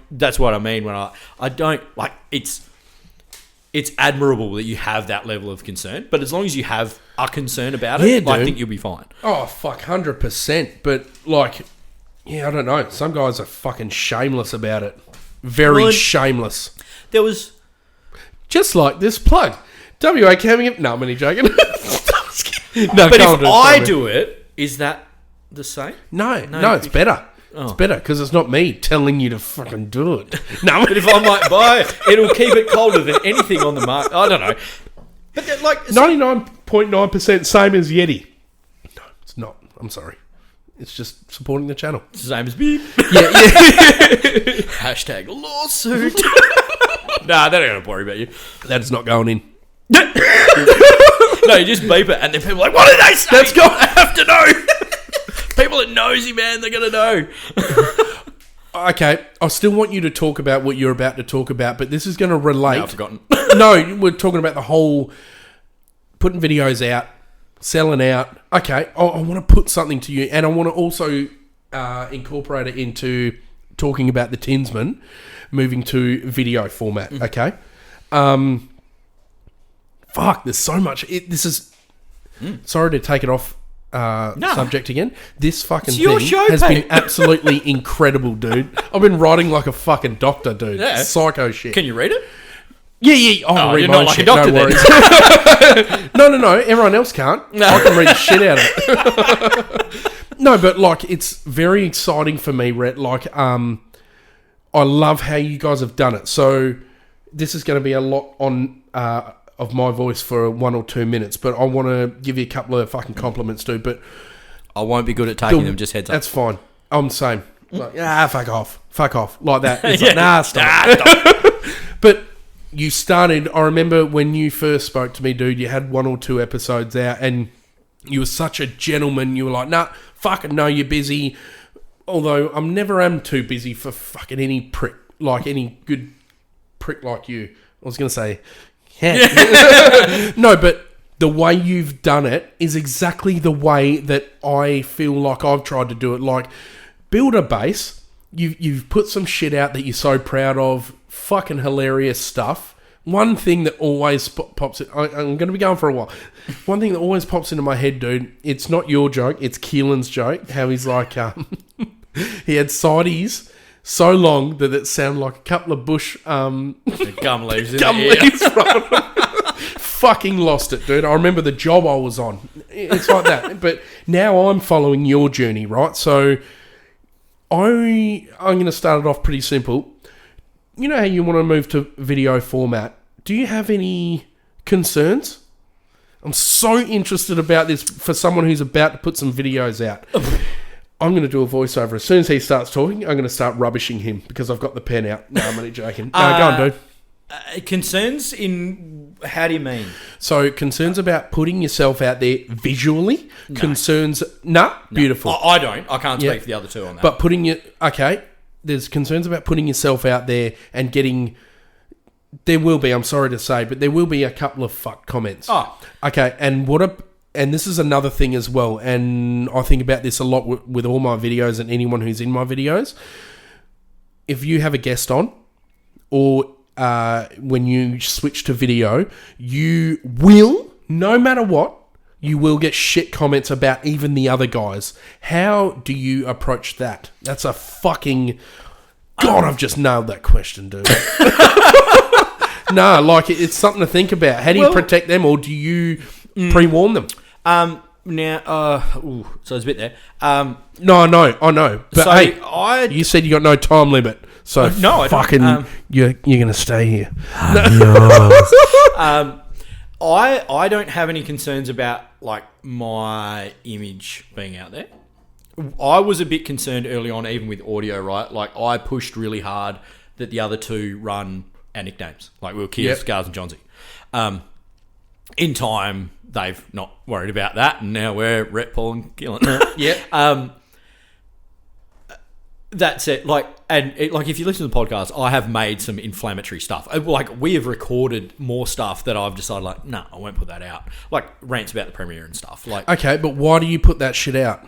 Speaker 2: that's what I mean when I don't, like, it's admirable that you have that level of concern, but as long as you have a concern about it, I think you'll be fine.
Speaker 1: Oh, fuck, 100%. But, like, yeah, I don't know. Some guys are fucking shameless about it. Very shameless.
Speaker 2: There was...
Speaker 1: Just like this plug. WA coming up. No, I'm only joking. No,
Speaker 2: but if I do it, is that the same?
Speaker 1: No, it's better. Oh. It's better because it's not me telling you to fucking do it. No,
Speaker 2: but if I might buy it, it'll keep it colder than anything on the market. I don't know. But like
Speaker 1: 99.9% same as Yeti. No, it's not. I'm sorry. It's just supporting the channel.
Speaker 2: It's the same as me.
Speaker 1: Yeah.
Speaker 2: Hashtag lawsuit. Nah, that ain't gonna worry about you.
Speaker 1: That is not going in.
Speaker 2: No, you just beep it, and then people are like, what did they say?
Speaker 1: That's got. I have to know.
Speaker 2: People are nosy, man. They're gonna know.
Speaker 1: Okay, I still want you to talk about what you're about to talk about, but this is going to relate.
Speaker 2: No, I've forgotten.
Speaker 1: No, we're talking about the whole putting videos out, selling out. Okay, I want to put something to you, and I want to also incorporate it into talking about the TINSMEN moving to video format. Okay, fuck, there's so much. This is sorry to take it off subject again. This fucking thing has been absolutely incredible, dude. I've been writing like a fucking doctor, dude. Yeah. Psycho shit.
Speaker 2: Can you read it?
Speaker 1: Yeah. I'll read my own shit.
Speaker 2: Doctor,
Speaker 1: no worries. No. Everyone else can't. No. I can read the shit out of it. No, but like, it's very exciting for me, Rhett. Like, I love how you guys have done it. So this is going to be a lot on of my voice for 1 or 2 minutes, but I want to give you a couple of fucking compliments, dude. But
Speaker 2: I won't be good at taking them. Just heads up.
Speaker 1: That's fine. I'm the same. Like, fuck off, like that. It's like, nah, stop. But you started. I remember when you first spoke to me, dude. You had 1 or 2 episodes out, and you were such a gentleman. You were like, nah, fucking no, you're busy. Although I'm never am too busy for fucking any prick, like any good prick like you. I was gonna say. Yeah. No, but the way you've done it is exactly the way that I feel like I've tried to do it. Like, build a base. You've put some shit out that you're so proud of. Fucking hilarious stuff. One thing that always pops in... I'm going to be going for a while. One thing that always pops into my head, dude, it's not your joke. It's Keelan's joke. How he's like... he had sideys so long that it sounded like a couple of bush...
Speaker 2: gum leaves in
Speaker 1: gum leaves from fucking lost it, dude. I remember the job I was on. It's like that. But now I'm following your journey, right? So I'm going to start it off pretty simple. You know how you want to move to video format. Do you have any concerns? I'm so interested about this for someone who's about to put some videos out. I'm going to do a voiceover. As soon as he starts talking, I'm going to start rubbishing him because I've got the pen out. No, I'm only joking. No, go on, dude.
Speaker 2: Concerns in... How do you mean?
Speaker 1: So, concerns about putting yourself out there visually. No. Concerns... No. Beautiful.
Speaker 2: I don't. I can't speak for the other two on that.
Speaker 1: But putting your... Okay. There's concerns about putting yourself out there and getting There will be, I'm sorry to say, but there will be a couple of fucked comments.
Speaker 2: Oh.
Speaker 1: Okay, and this is another thing as well, and I think about this a lot with all my videos and anyone who's in my videos. If you have a guest on, or when you switch to video, you will, no matter what, you will get shit comments about even the other guys. How do you approach that? That's a fucking... God, I've just nailed that question, dude. No, like, it's something to think about. How do you protect them, or do you pre-warn them?
Speaker 2: So there's a bit there.
Speaker 1: No, I know. But
Speaker 2: so
Speaker 1: hey, you said you got no time limit. So
Speaker 2: no,
Speaker 1: fucking, you're going to stay here.
Speaker 2: I don't have any concerns about like my image being out there. I was a bit concerned early on, even with audio, right? Like I pushed really hard that the other two run our nicknames. Like we were Kiers, Scars and Johnsy. In time, they've not worried about that, and now we're RHETT, Paul and Gillen.
Speaker 1: Yeah.
Speaker 2: That's it. Like, if you listen to the podcast, I have made some inflammatory stuff. Like, we have recorded more stuff that I've decided, like, no, I won't put that out. Like, rants about the premiere and stuff. Like,
Speaker 1: okay, but why do you put that shit out?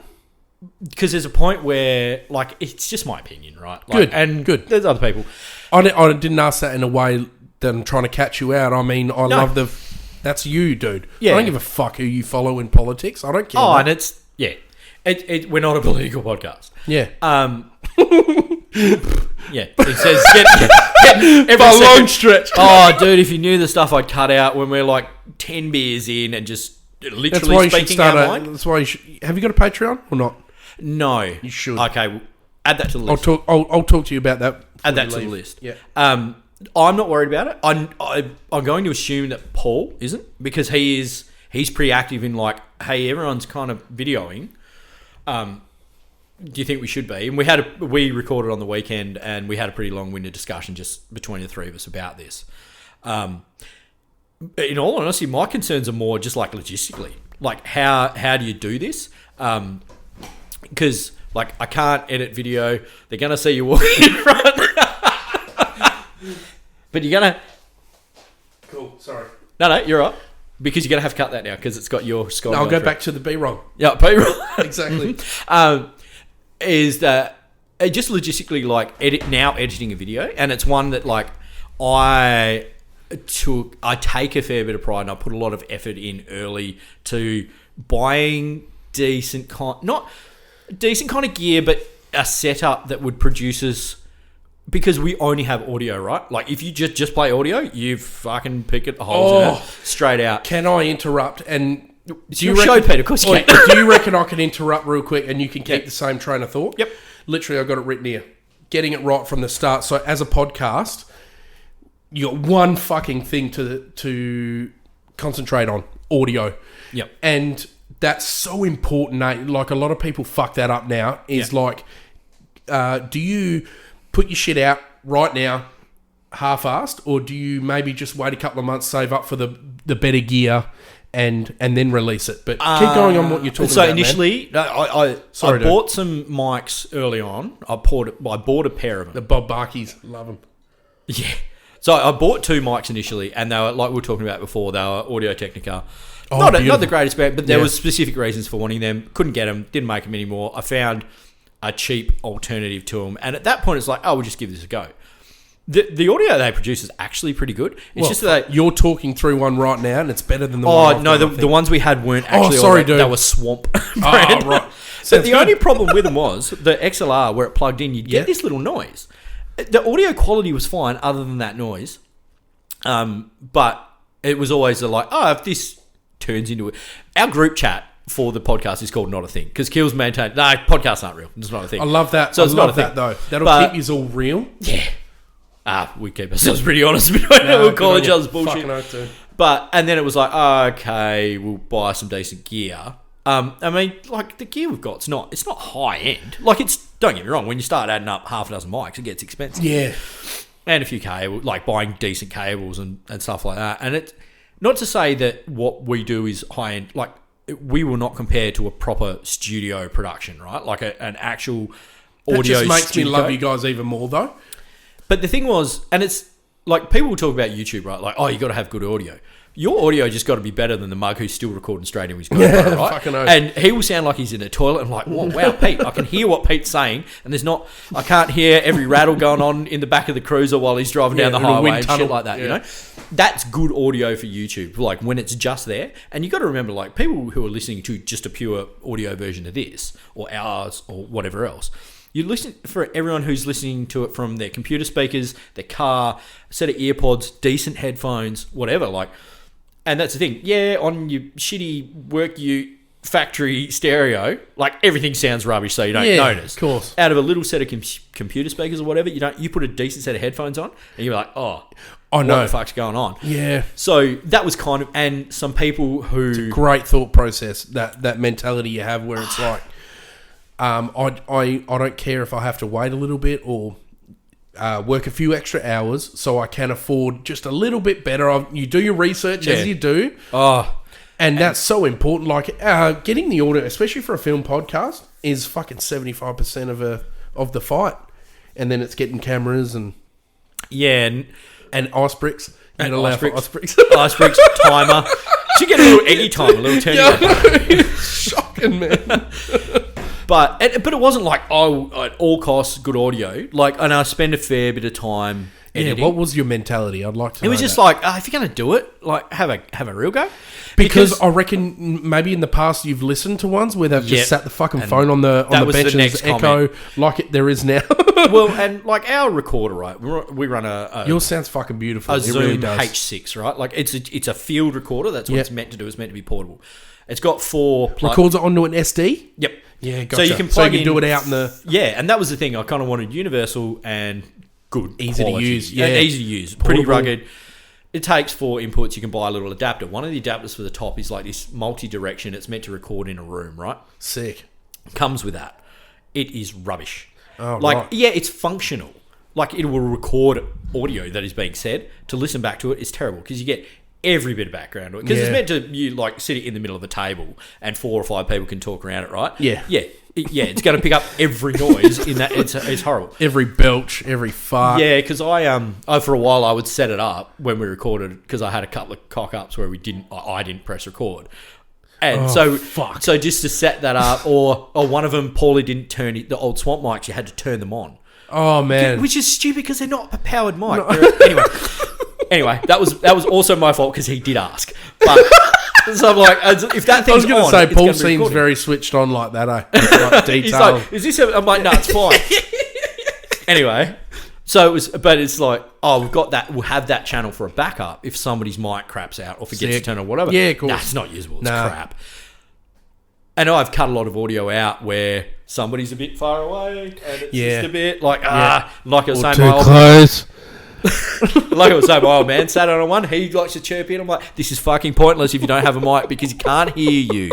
Speaker 2: Because there's a point where, like, it's just my opinion, right? Like,
Speaker 1: Good.
Speaker 2: There's other people.
Speaker 1: I didn't ask that in a way that I'm trying to catch you out. I mean, love the... That's you, dude. Yeah. I don't give a fuck who you follow in politics. I don't care.
Speaker 2: Oh, and it's... Yeah. We're not a political podcast.
Speaker 1: Yeah.
Speaker 2: Yeah. It says get every
Speaker 1: a long stretch.
Speaker 2: Oh, dude, if you knew the stuff I'd cut out when we're like 10 beers in and just literally speaking our mind.
Speaker 1: That's why you should... Have you got a Patreon or not?
Speaker 2: No.
Speaker 1: You should.
Speaker 2: Okay, well, add that to the list.
Speaker 1: I'll talk to you about that.
Speaker 2: Add that to the list.
Speaker 1: Yeah.
Speaker 2: I'm not worried about it. I'm going to assume that Paul isn't, because he's pretty active in like, hey, everyone's kind of videoing. Do you think we should be? And we recorded on the weekend, and we had a pretty long-winded discussion just between the three of us about this. In all honesty, my concerns are more just like logistically, like how do you do this? Because like I can't edit video. They're gonna see you walking in front, but you're gonna.
Speaker 1: Cool. Sorry.
Speaker 2: No, you're right. Because you're gonna have to cut that now because it's got your Sky.
Speaker 1: I'll go back to the B-roll.
Speaker 2: Yeah, B-roll.
Speaker 1: Exactly.
Speaker 2: Is that just logistically like editing a video, and it's one that like I take a fair bit of pride, and I put a lot of effort in early to buying decent kind of gear, but a setup that would produce us, because we only have audio, right? Like if you just play audio, you fucking pick it holes in it straight out.
Speaker 1: Can I interrupt? And
Speaker 2: do you show, Peter? Of course you can.
Speaker 1: Do you reckon I can interrupt real quick and you can keep the same train of thought?
Speaker 2: Yep.
Speaker 1: Literally, I got it written here. Getting it right from the start. So as a podcast, you got one fucking thing to concentrate on: audio.
Speaker 2: Yep.
Speaker 1: And that's so important, Nate. Like a lot of people fuck that up now. Is like, do you put your shit out right now, half-assed, or do you maybe just wait a couple of months, save up for the better gear, and then release it? But keep going on what you're talking about. So
Speaker 2: initially, I bought some mics early on. I bought a pair of them.
Speaker 1: The Bob Barkeys, love them.
Speaker 2: Yeah. So I bought 2 mics initially, and they were, like we were talking about before, they were Audio-Technica. Not the greatest spec, but there was specific reasons for wanting them. Couldn't get them, didn't make them anymore. I found a cheap alternative to them, and at that point, it's like, we'll just give this a go. The audio they produce is actually pretty good. It's just that
Speaker 1: you're talking through one right now, and it's better than the one.
Speaker 2: Oh no, the ones we had weren't actually. Dude. They were Swamp brand.
Speaker 1: Oh right.
Speaker 2: So the only problem with them was the XLR where it plugged in. You'd get this little noise. The audio quality was fine, other than that noise. But it was always if this turns into it. Our group chat for the podcast is called Not a Thing, because Kills maintain podcasts aren't real. It's not a thing.
Speaker 1: I love that. So it's not a thing though. That'll keep you all real.
Speaker 2: Yeah. We keep ourselves pretty honest between we'll call each other's bullshit. And then it was like, okay, we'll buy some decent gear. I mean, like the gear we've got, it's not high end. Like don't get me wrong, when you start adding up half a dozen mics, it gets expensive.
Speaker 1: Yeah.
Speaker 2: And a few cables, like buying decent cables and stuff like that. And it's not to say that what we do is high end. Like we will not compare to a proper studio production, right? Like an actual audio.
Speaker 1: That just makes me love you guys even more though.
Speaker 2: But the thing was, and it's like people talk about YouTube, right? Like, oh, you got to have good audio. Your audio just got to be better than the mug who's still recording straight in his GoPro, right?
Speaker 1: Fucking oath.
Speaker 2: And he will sound like he's in a toilet and like, wow, Pete, I can hear what Pete's saying, and I can't hear every rattle going on in the back of the cruiser while he's driving down the highway and shit like that, you know? That's good audio for YouTube, like when it's just there. And you got to remember, like people who are listening to just a pure audio version of this or ours or whatever else, you listen for everyone who's listening to it from their computer speakers, their car, a set of earpods, decent headphones, whatever, like. And that's the thing. Yeah, on your shitty work factory stereo, like everything sounds rubbish, so you don't notice.
Speaker 1: Of course.
Speaker 2: Out of a little set of computer speakers or whatever, you put a decent set of headphones on, and you're like, what the fuck's going on?
Speaker 1: Yeah.
Speaker 2: So that was kind of, and some people who...
Speaker 1: It's a great thought process, that mentality you have where it's like, I don't care if I have to wait a little bit or... work a few extra hours so I can afford just a little bit better. You do your research as you do. And that's so important. Like getting the audio, especially for a film podcast, is fucking 75% of the fight. And then it's getting cameras and ice bricks.
Speaker 2: And
Speaker 1: ice bricks.
Speaker 2: Ice bricks, timer. Should get a little eggy time, a little turn.
Speaker 1: Shocking, man.
Speaker 2: But it wasn't like, at all costs, good audio. Like, and I spend a fair bit of time editing.
Speaker 1: Yeah, what was your mentality? I'd like to know.
Speaker 2: It was just like, if you're going to do it, like, have a real go.
Speaker 1: Because I reckon maybe in the past you've listened to ones where they've just sat the fucking phone on the bench and it's echo like there is now.
Speaker 2: Well, and like our recorder, right? We run a
Speaker 1: yours sounds fucking beautiful.
Speaker 2: A
Speaker 1: it
Speaker 2: Zoom
Speaker 1: really does.
Speaker 2: H6, right? Like it's a field recorder. That's what it's meant to do. It's meant to be portable. It's got 4
Speaker 1: records it onto an SD.
Speaker 2: Yep.
Speaker 1: Yeah, gotcha.
Speaker 2: So you can plug in,
Speaker 1: do it out in the...
Speaker 2: Yeah, and that was the thing. I kind of wanted universal and good
Speaker 1: easy
Speaker 2: quality.
Speaker 1: to use.
Speaker 2: Yeah, easy to use. Portable. Pretty rugged. It takes 4 inputs. You can buy a little adapter. One of the adapters for the top is like this multi-direction. It's meant to record in a room, right?
Speaker 1: Sick.
Speaker 2: Comes with that. It is rubbish.
Speaker 1: Oh, right.
Speaker 2: Yeah, it's functional. Like, it will record audio that is being said. To listen back to it is terrible because you get every bit of background to it. Because it's meant to, you like sit it in the middle of a table and 4 or 5 people can talk around it, right?
Speaker 1: Yeah.
Speaker 2: Yeah. It's going to pick up every noise in that. It's horrible.
Speaker 1: Every belch, every fart.
Speaker 2: Yeah, because I for a while I would set it up when we recorded because I had a couple of cock-ups where I didn't press record. And so just to set that up, or one of them, Paulie didn't turn the old Swamp mics, you had to turn them on.
Speaker 1: Oh, man.
Speaker 2: Which is stupid because they're not a powered mic. No. Anyway, that was also my fault because he did ask. But so I'm like, if that thing's on,
Speaker 1: I was going to say, Paul seems very switched on like that, like detail.
Speaker 2: He's like, is this? I'm like, no, it's fine. Anyway, so it's like, we'll have that channel for a backup if somebody's mic craps out or forgets to turn on whatever.
Speaker 1: Yeah, cool.
Speaker 2: Nah, it's not usable. It's crap. And I've cut a lot of audio out where somebody's a bit far away and it's just a bit like, like I was saying,
Speaker 1: too close.
Speaker 2: Like I was saying, my old man sat on one. He likes to chirp in. I'm like, this is fucking pointless if you don't have a mic because he can't hear you.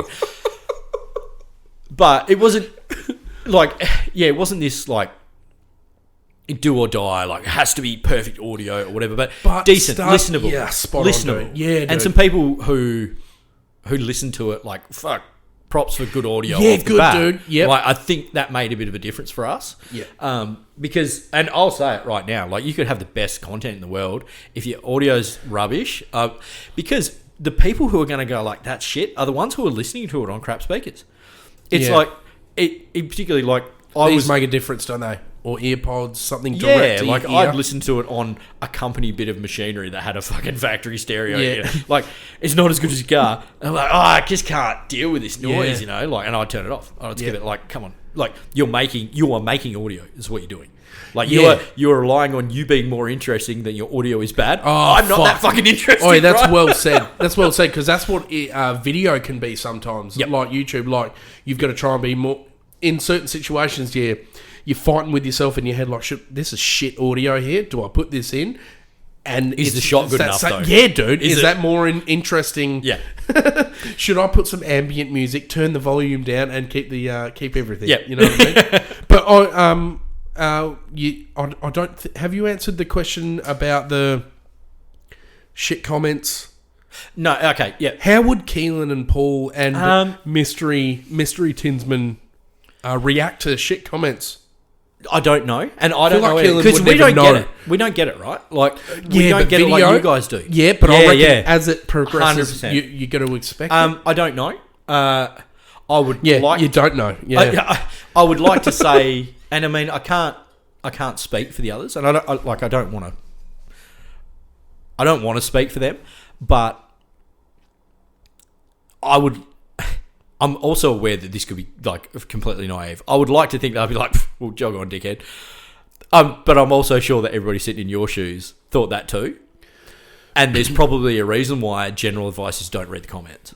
Speaker 2: But it wasn't like, it wasn't this like do or die. Like it has to be perfect audio or whatever. But decent, listenable, listenable.
Speaker 1: Yeah, dude.
Speaker 2: And some people who listen to it like fuck. Props for good audio.
Speaker 1: Yeah, good, dude. Yeah,
Speaker 2: like I think that made a bit of a difference for us.
Speaker 1: Yeah.
Speaker 2: Because, and I'll say it right now, like you could have the best content in the world if your audio's rubbish. Because the people who are going to go like that shit are the ones who are listening to it on crap speakers. It's like it particularly like
Speaker 1: these make a difference, don't they? Or earpods, something direct to your ear.
Speaker 2: I'd listen to it on a company bit of machinery that had a fucking factory stereo. Yeah. Like, it's not as good as a car. And I'm like, I just can't deal with this noise, you know? Like, and I'd turn it off. I'd give it like, come on. Like, you are making audio is what you're doing. Like, you're relying on you being more interesting than your audio is bad. I'm not that fucking interesting.
Speaker 1: Oh, that's well said. That's well said, because that's what video can be sometimes. Yep. Like YouTube, like, you've got to try and be more... In certain situations, you're fighting with yourself in your head, like, this is shit audio here. Do I put this in? And
Speaker 2: is the shot good enough, though?
Speaker 1: Yeah, dude. Is that more interesting?
Speaker 2: Yeah.
Speaker 1: Should I put some ambient music, turn the volume down, and keep everything?
Speaker 2: Yeah.
Speaker 1: You know what I mean? But I don't... have you answered the question about the shit comments?
Speaker 2: No, okay, yeah.
Speaker 1: How would Keelan and Paul and Mystery Tinsmen react to shit comments?
Speaker 2: I don't know, and I don't
Speaker 1: like
Speaker 2: know
Speaker 1: Keelan
Speaker 2: because
Speaker 1: would
Speaker 2: we
Speaker 1: never
Speaker 2: don't get
Speaker 1: know.
Speaker 2: it. We don't get it, right? Like we don't
Speaker 1: but
Speaker 2: get it like
Speaker 1: video-
Speaker 2: you guys do.
Speaker 1: Yeah, but I reckon as it progresses,
Speaker 2: 100%.
Speaker 1: you got to expect it.
Speaker 2: I don't know. I would like.
Speaker 1: You don't know. Yeah.
Speaker 2: I would like to say, and I mean, I can't speak for the others, and I don't want to speak for them, but I'm also aware that this could be like completely naive. I would like to think that I'd be like, well, jog on, dickhead. But I'm also sure that everybody sitting in your shoes thought that too. And there's probably a reason why general advice is don't read the comments.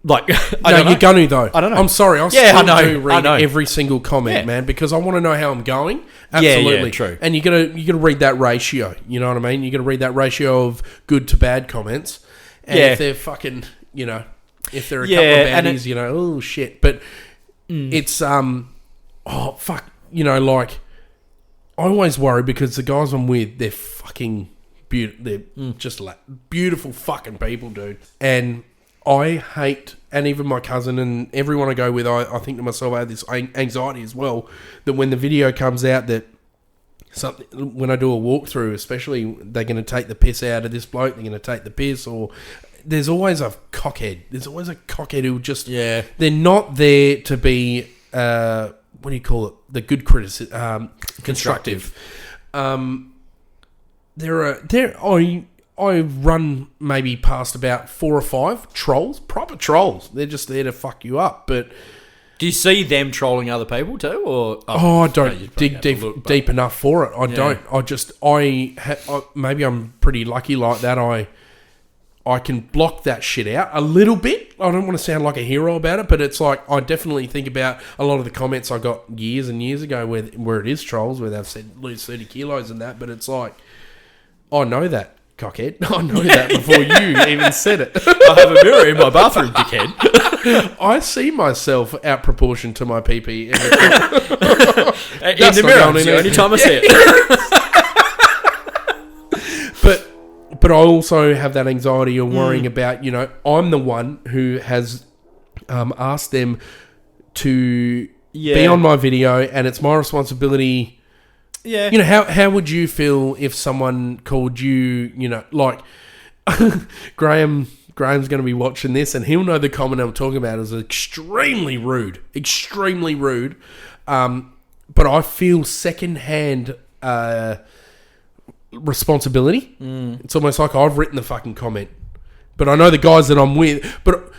Speaker 2: Like,
Speaker 1: you're going to though.
Speaker 2: I don't know.
Speaker 1: I'm sorry. I do read every single comment, man, because I want to know how I'm going. Absolutely.
Speaker 2: Yeah, true.
Speaker 1: And you got to read that ratio. You know what I mean? You got to read that ratio of good to bad comments. And if they're fucking, if they're a couple of baddies, oh shit. But it's oh fuck, like I always worry because the guys I'm with, they're fucking beautiful. They're just like beautiful fucking people, dude. And I hate, and even my cousin and everyone I go with, I think to myself, I have this anxiety as well, that when the video comes out that when I do a walkthrough, especially, they're going to take the piss out of this bloke, they're going to take the piss, or there's always a cockhead. There's always a cockhead who just, they're not there to be, what do you call it? The good criticism, constructive. I run maybe past about 4 or 5 trolls, proper trolls. They're just there to fuck you up. But
Speaker 2: do you see them trolling other people too, or
Speaker 1: I don't dig deep enough for it. I don't. Maybe I'm pretty lucky like that. I can block that shit out a little bit. I don't want to sound like a hero about it, but it's like I definitely think about a lot of the comments I got years and years ago where it is trolls, where they've said lose 30 kilos and that. But it's like I know that. Cockhead. I know that before you even said it.
Speaker 2: I have a mirror in my bathroom, dickhead.
Speaker 1: I see myself out proportion to my PP.
Speaker 2: In the mirror, it's the only time I see
Speaker 1: it. But I also have that anxiety or worrying about, I'm the one who has asked them to be on my video, and it's my responsibility. Yeah. How would you feel if someone called you, like Graham's going to be watching this and he'll know the comment I'm talking about is extremely rude. But I feel secondhand responsibility. It's almost like I've written the fucking comment. But I know the guys that I'm with, but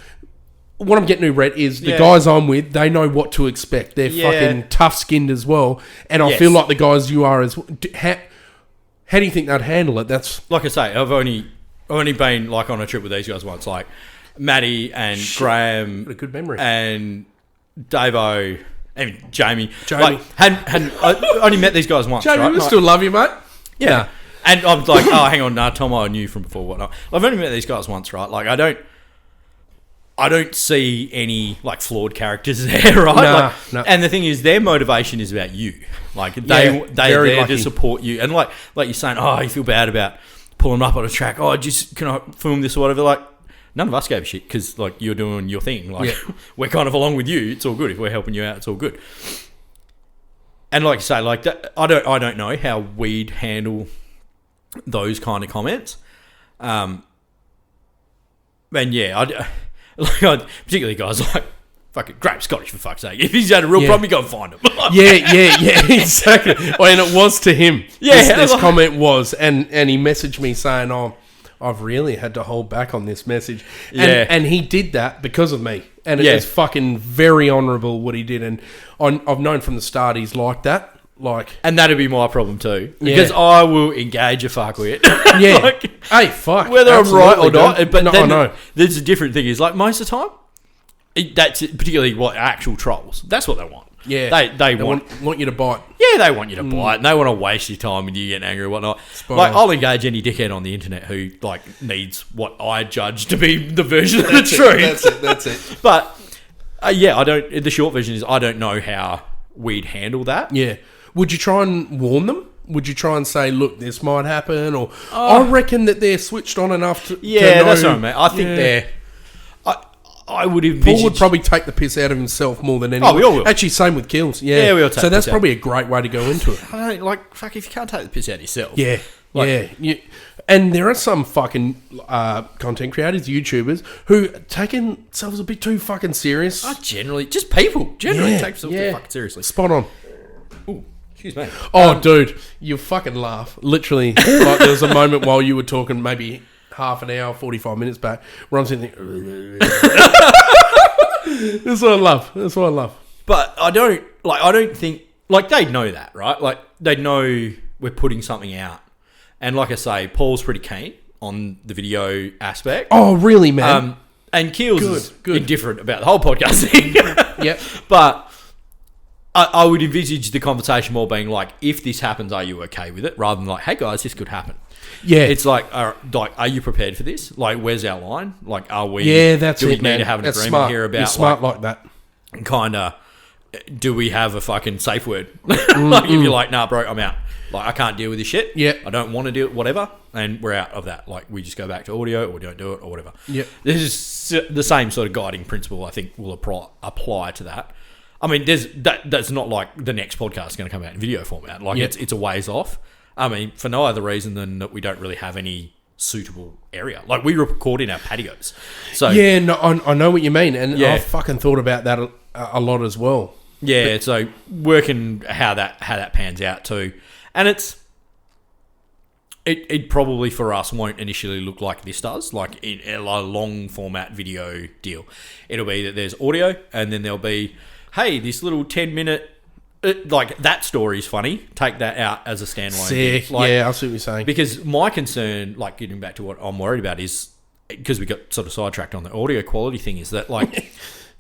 Speaker 1: what I'm getting to, Rhett, is the guys I'm with, they know what to expect. They're fucking tough-skinned as well. And I feel like the guys you are as well. How do you think they'd handle it? That's
Speaker 2: like I say, I've only been like on a trip with these guys once. Like Matty and Graham.
Speaker 1: What a good memory.
Speaker 2: And Davo, even Jamie. Like, I only met these guys once,
Speaker 1: Jamie,
Speaker 2: right?
Speaker 1: we still love you, mate.
Speaker 2: Yeah. Nah. And I'm like, oh, hang on, Tom I knew from before, whatnot. I've only met these guys once, right? Like, I don't see any like flawed characters there, right?
Speaker 1: No.
Speaker 2: And the thing is, their motivation is about you. Like they're there to support you. And like you're saying, oh, you feel bad about pulling up on a track. Oh, can I film this or whatever? Like none of us gave a shit because like you're doing your thing. Like we're kind of along with you. It's all good if we're helping you out. It's all good. And like you say, like that, I don't know how we'd handle those kind of comments. And particularly guys like fucking Graham Scottish, for fuck's sake. If he's had a real problem, you go and find him.
Speaker 1: yeah, exactly. And it was to him. This comment was, and he messaged me saying, "Oh, I've really had to hold back on this message." And he did that because of me, and it is fucking very honourable what he did. And I've known from the start he's like that.
Speaker 2: And that'd be my problem too, because I will engage a fuckwit.
Speaker 1: Hey, fuck.
Speaker 2: Whether I'm right or not, but
Speaker 1: no,
Speaker 2: then
Speaker 1: I know.
Speaker 2: There's a different thing. Is like most of the time, that's it, particularly what actual trolls. That's what they want.
Speaker 1: Yeah,
Speaker 2: they
Speaker 1: want you to bite.
Speaker 2: Yeah, they want you to bite, and they want to waste your time with you getting angry and whatnot. I'll engage any dickhead on the internet who like needs what I judge to be the version of the truth.
Speaker 1: That's it.
Speaker 2: But I don't. The short version is I don't know how we'd handle that.
Speaker 1: Yeah. Would you try and warn them? Would you try and say, look, this might happen? Or I reckon that they're switched on enough to know.
Speaker 2: That's what I mean. I think they're... I would envisage...
Speaker 1: Paul would probably take the piss out of himself more than anyone.
Speaker 2: Oh, we all will.
Speaker 1: Actually, same with Kills. Yeah,
Speaker 2: we all take
Speaker 1: so
Speaker 2: the
Speaker 1: that's
Speaker 2: piss out.
Speaker 1: probably a great way to go into it.
Speaker 2: I don't like fuck if you can't take the piss out of yourself.
Speaker 1: Yeah, and there are some fucking content creators, YouTubers, who take themselves a bit too fucking serious.
Speaker 2: Generally, just people generally
Speaker 1: Yeah,
Speaker 2: take themselves too fucking seriously.
Speaker 1: Spot on.
Speaker 2: Ooh, excuse me.
Speaker 1: Oh, dude, you fucking laugh. Literally, like there was a moment while you were talking, maybe half an hour, 45 minutes back, where I'm sitting there. That's what I love. That's what I love.
Speaker 2: But I don't think like they'd know that, right? Like they'd know we're putting something out. And like I say, Paul's pretty keen on the video aspect.
Speaker 1: Oh, really, man?
Speaker 2: And Keels is
Speaker 1: good.
Speaker 2: indifferent about the whole podcasting.
Speaker 1: Yep.
Speaker 2: But I would envisage the conversation more being like, if this happens, are you okay with it? Rather than like, hey guys, this could happen.
Speaker 1: Yeah.
Speaker 2: It's like, are you prepared for this? Like, where's our line? Like, are we?
Speaker 1: Yeah, that's
Speaker 2: do
Speaker 1: it,
Speaker 2: we need
Speaker 1: man.
Speaker 2: to have an
Speaker 1: That's
Speaker 2: agreement
Speaker 1: smart.
Speaker 2: here about
Speaker 1: You're smart like that.
Speaker 2: kind of, do we have a fucking safe word? Like, if you're like, nah, bro, I'm out. Like, I can't deal with this shit.
Speaker 1: Yeah.
Speaker 2: I don't want to do it, whatever. And we're out of that. Like, we just go back to audio or we don't do it or whatever.
Speaker 1: Yeah.
Speaker 2: This is the same sort of guiding principle, I think, will apply to that. I mean, that's not like the next podcast is going to come out in video format. Like, it's a ways off. I mean, for no other reason than that we don't really have any suitable area. Like, we record in our patios. So
Speaker 1: yeah, no, I know what you mean. And I've fucking thought about that a lot as well.
Speaker 2: Yeah, so working how that pans out too. And it probably for us won't initially look like this does, like in a long format video deal. It'll be that there's audio and then there'll be, hey, this little 10-minute, like that story's funny. Take that out as a standalone.
Speaker 1: Sick.
Speaker 2: Like,
Speaker 1: Yeah, I see what you're saying.
Speaker 2: because my concern, like getting back to what I'm worried about is, because we got sort of sidetracked on the audio quality thing, is that like,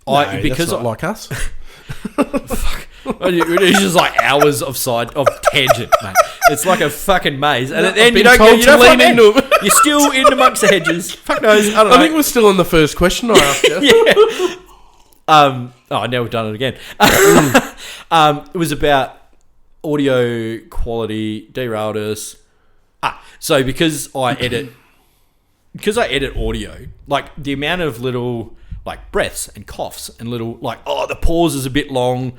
Speaker 1: that's not like us.
Speaker 2: Fuck. It's just like hours of tangent, mate. It's like a fucking maze, and at the end you don't lean into it. You're still in amongst the hedges. Fuck knows. I don't know.
Speaker 1: I think we're still on the first question I asked you.
Speaker 2: Yeah. Now we've done it again. It was about audio quality, derailed us. So because I edit audio, like the amount of little like breaths and coughs and little like, oh, the pause is a bit long,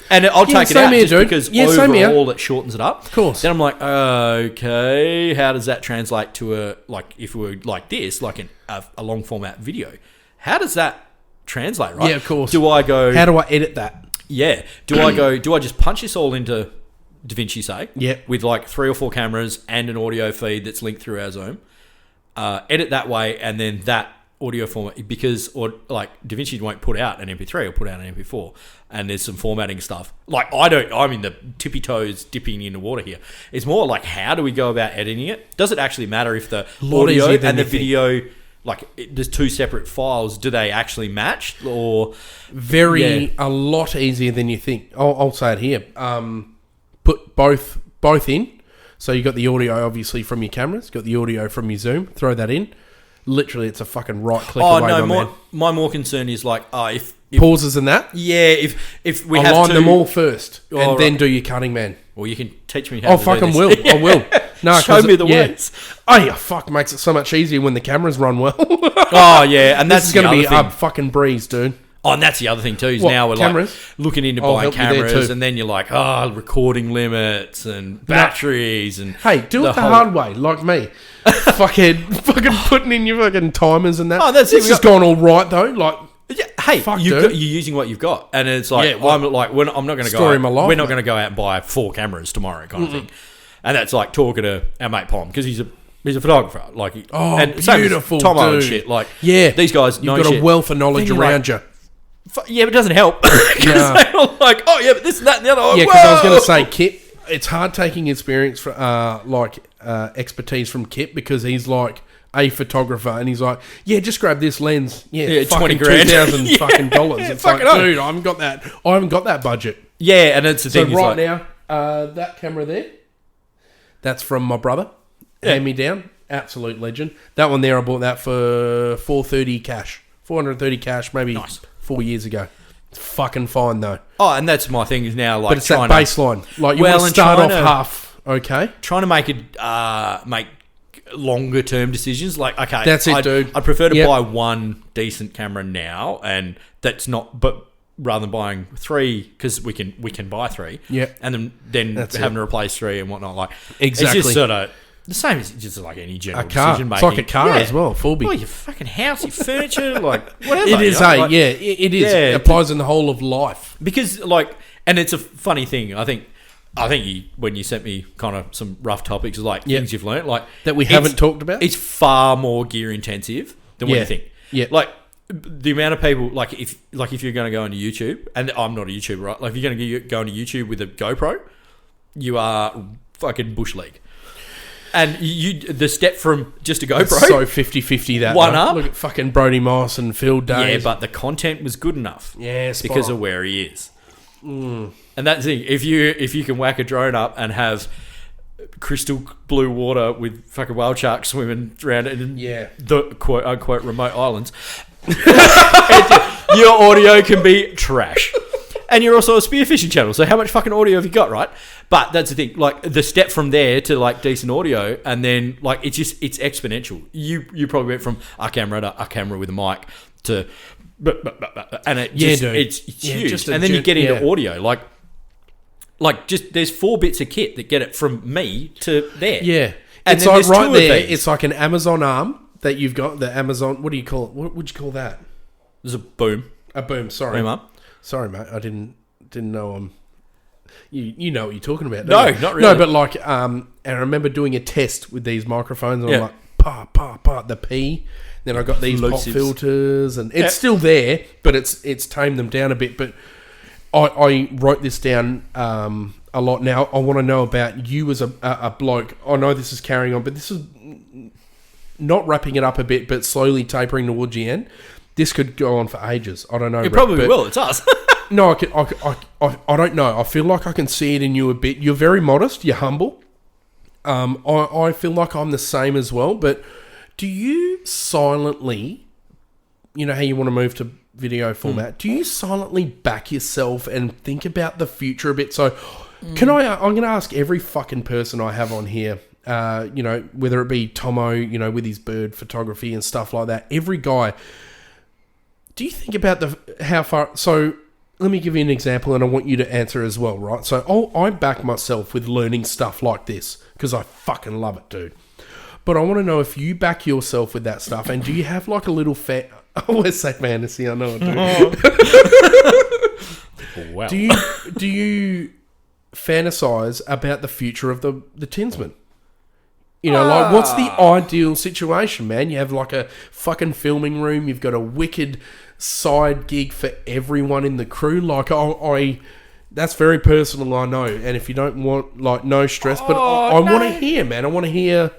Speaker 2: and I'll take it out just because overall it shortens it up.
Speaker 1: Of course.
Speaker 2: Then I'm like, okay, how does that translate to a, like, if we were like this, like a long format video, how does that translate, right?
Speaker 1: Yeah, of course.
Speaker 2: Do I go,
Speaker 1: how do I edit that?
Speaker 2: Yeah. Do I just punch this all into DaVinci, say?
Speaker 1: Yeah.
Speaker 2: With like 3 or 4 cameras and an audio feed that's linked through our Zoom. Edit that way, and then that audio format, because, or like DaVinci won't put out an MP3 or put out an MP4, and there's some formatting stuff. Like I'm in the tippy toes dipping in the water here. It's more like, how do we go about editing it? Does it actually matter if the audio and the video, like there's 2 separate files, do they actually match? Or
Speaker 1: a lot easier than you think. I'll say it here. Put both in. So you got the audio obviously from your cameras, got the audio from your Zoom, throw that in. Literally, it's a fucking right click away. Oh no,
Speaker 2: my more concern is like, if
Speaker 1: pauses and that.
Speaker 2: Yeah, if we have
Speaker 1: align them all first, and then do your cutting, man.
Speaker 2: Well, you can teach me how.
Speaker 1: I will. I will. No,
Speaker 2: show me the ways.
Speaker 1: Oh yeah, fuck, makes it so much easier when the cameras run well.
Speaker 2: Oh yeah, and that's
Speaker 1: going to be a fucking breeze, dude.
Speaker 2: Oh, and that's the other thing too. Is now we're
Speaker 1: cameras?
Speaker 2: Like looking into buying cameras, and then you're like, recording limits and batteries, and
Speaker 1: hey, do it the hard way, like me. fucking putting in your fucking timers and that.
Speaker 2: Oh, that's
Speaker 1: this has gone all right though. Like,
Speaker 2: hey, you're using what you've got, and it's like, I'm like, I'm not going to go. We're not going to go out and buy 4 cameras tomorrow, kind of thing. And that's like talking to our mate Pom, because he's a photographer. Like, and
Speaker 1: beautiful,
Speaker 2: Tom
Speaker 1: dude.
Speaker 2: And shit. Like, these guys know
Speaker 1: you've got
Speaker 2: shit.
Speaker 1: A wealth of knowledge around you.
Speaker 2: Yeah, but it doesn't help. Because they're all like, oh yeah, but this and that and the other.
Speaker 1: Yeah, because I was going to say, Kit, it's hard taking experience from expertise from Kit, because he's like a photographer, and he's like, yeah, just grab this lens. Yeah, fucking $20,000 fucking dollars. It's like, dude, I haven't got that budget.
Speaker 2: Yeah, and it's the thing.
Speaker 1: So right now, that camera there, that's from my brother. Hand me down, absolute legend. That one there, I bought that for $430 cash, maybe 4 years ago. It's fucking fine though.
Speaker 2: Oh, and that's my thing is now, like,
Speaker 1: but it's that baseline. Like, you want to start off half okay.
Speaker 2: Trying to make it longer term decisions. Like, okay,
Speaker 1: That's it, dude.
Speaker 2: I'd prefer to
Speaker 1: Yep.
Speaker 2: buy one decent camera now, and that's not, but rather than buying 3, because we can buy 3,
Speaker 1: Yep.
Speaker 2: and then
Speaker 1: That's
Speaker 2: having to replace 3 and whatnot. Like,
Speaker 1: Exactly.
Speaker 2: it's just sort of the same as just like any general
Speaker 1: A car.
Speaker 2: decision
Speaker 1: It's
Speaker 2: making.
Speaker 1: like a car as well, full big.
Speaker 2: Oh, your fucking house, your furniture, like whatever.
Speaker 1: It is,
Speaker 2: you know?
Speaker 1: hey,
Speaker 2: Like,
Speaker 1: yeah, it is.
Speaker 2: Yeah.
Speaker 1: It applies in the whole of life.
Speaker 2: because like, and it's a funny thing. I think you, when you sent me kind of some rough topics, like
Speaker 1: Yep.
Speaker 2: things you've learned, like
Speaker 1: That we
Speaker 2: it's-
Speaker 1: haven't talked about?
Speaker 2: It's far more gear intensive than what
Speaker 1: Yeah.
Speaker 2: you think.
Speaker 1: Yeah.
Speaker 2: Like the amount of people, like if you're going to go into YouTube, and I'm not a YouTuber, right? Like if you're going to go into YouTube with a GoPro, you are fucking bush league. And the step from just a GoPro,
Speaker 1: It's so 50-50 that
Speaker 2: One
Speaker 1: though.
Speaker 2: up.
Speaker 1: Look at fucking Brody Moss and Phil Days.
Speaker 2: yeah, but the content was good enough.
Speaker 1: Yeah, spot
Speaker 2: because
Speaker 1: on.
Speaker 2: of where he is. And that's the thing. If you can whack a drone up and have crystal blue water with fucking whale sharks swimming around it in
Speaker 1: Yeah.
Speaker 2: the quote unquote remote islands, your audio can be trash. And you're also a spearfishing channel, so how much fucking audio have you got, right? But that's the thing, like the step from there to like decent audio, and then like it's exponential. You probably went from a camera to a camera with a mic to, and it
Speaker 1: Yeah,
Speaker 2: just,
Speaker 1: dude.
Speaker 2: it's
Speaker 1: Yeah,
Speaker 2: huge.
Speaker 1: just a
Speaker 2: And then you
Speaker 1: gen-
Speaker 2: get into
Speaker 1: yeah.
Speaker 2: audio, like just there's 4 bits of kit that get it from me to there.
Speaker 1: Yeah.
Speaker 2: And
Speaker 1: It's
Speaker 2: then
Speaker 1: like
Speaker 2: there's
Speaker 1: right
Speaker 2: 2 of
Speaker 1: there.
Speaker 2: these.
Speaker 1: It's like an Amazon arm that you've got. The Amazon, what do you call it? What would you call that?
Speaker 2: There's a boom.
Speaker 1: A boom, sorry.
Speaker 2: Boom up.
Speaker 1: Sorry, mate. I didn't know you know what you're talking about.
Speaker 2: No,
Speaker 1: don't you?
Speaker 2: not really.
Speaker 1: No, but like, and I remember doing a test with these microphones, and
Speaker 2: Yeah.
Speaker 1: I'm like, pa, the P. Then I got these pop
Speaker 2: Plosives.
Speaker 1: filters, and it's
Speaker 2: Yeah.
Speaker 1: still there, but it's tamed them down a bit. But I wrote this down a lot. Now I want to know about you as a bloke. I know this is carrying on, but this is not wrapping it up a bit, but slowly tapering towards the end. This could go on for ages. I don't know.
Speaker 2: It
Speaker 1: Rick,
Speaker 2: probably
Speaker 1: but-
Speaker 2: will. It's us.
Speaker 1: No, I don't know. I feel like I can see it in you a bit. You're very modest. You're humble. I feel like I'm the same as well. But do you silently, you know how you want to move to video format, do you silently back yourself and think about the future a bit? So I'm going to ask every fucking person I have on here, you know, whether it be Tomo, you know, with his bird photography and stuff like that, every guy, do you think about how far... So let me give you an example, and I want you to answer as well, right? So I back myself with learning stuff like this because I fucking love it, dude. But I want to know if you back yourself with that stuff, and do you have like a little I always say fantasy, I know I do.
Speaker 2: Wow.
Speaker 1: Do you fantasize about the future of the Tinsmen? You know, like, what's the ideal situation, man? You have like a fucking filming room. You've got a wicked side gig for everyone in the crew. Like, that's very personal, I know. And if you don't want, like, no stress, but I want to hear, man. I want to hear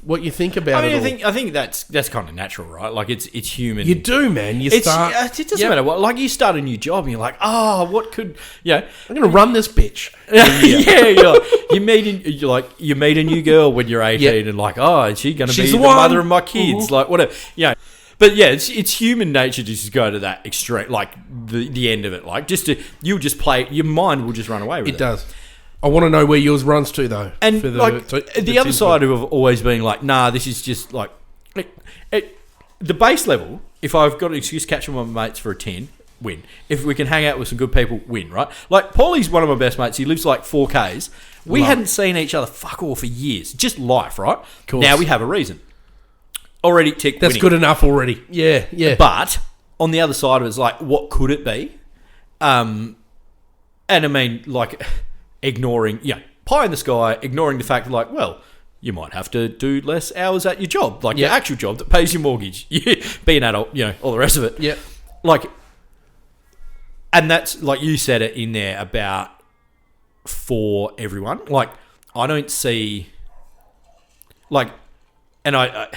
Speaker 1: what you think about it all.
Speaker 2: I think that's kind of natural, right? Like it's human.
Speaker 1: You do, man.
Speaker 2: It doesn't matter what. Like you start a new job and you're like, what could I'm
Speaker 1: going to run this bitch.
Speaker 2: You meet a new girl when you're 18 and like, is she going to be
Speaker 1: She's
Speaker 2: the
Speaker 1: the one.
Speaker 2: mother of my kids? Like whatever, But yeah, it's human nature to just go to that extreme, like the end of it. Like you'll just play. Your mind will just run away with it.
Speaker 1: It does. I want to know where yours runs to, though.
Speaker 2: And
Speaker 1: for
Speaker 2: the other
Speaker 1: Tinsmen.
Speaker 2: side of always being like, nah, this is just like the base level. If I've got an excuse to catch my mates for a 10, win. If we can hang out with some good people, win, right? Like Paulie's one of my best mates. He lives like 4Ks. We hadn't seen each other fuck all for years. Just life, right?
Speaker 1: Course.
Speaker 2: Now we have a reason. Already tick.
Speaker 1: That's
Speaker 2: winning.
Speaker 1: good enough already. Yeah.
Speaker 2: But on the other side of it is like, what could it be? And I mean, like, ignoring, pie in the sky, ignoring the fact that, like, well, you might have to do less hours at your job, like your actual job that pays your mortgage, be an adult, all the rest of it.
Speaker 1: Yeah.
Speaker 2: Like, and that's, like you said it in there about for everyone. Like, I don't see, like, and I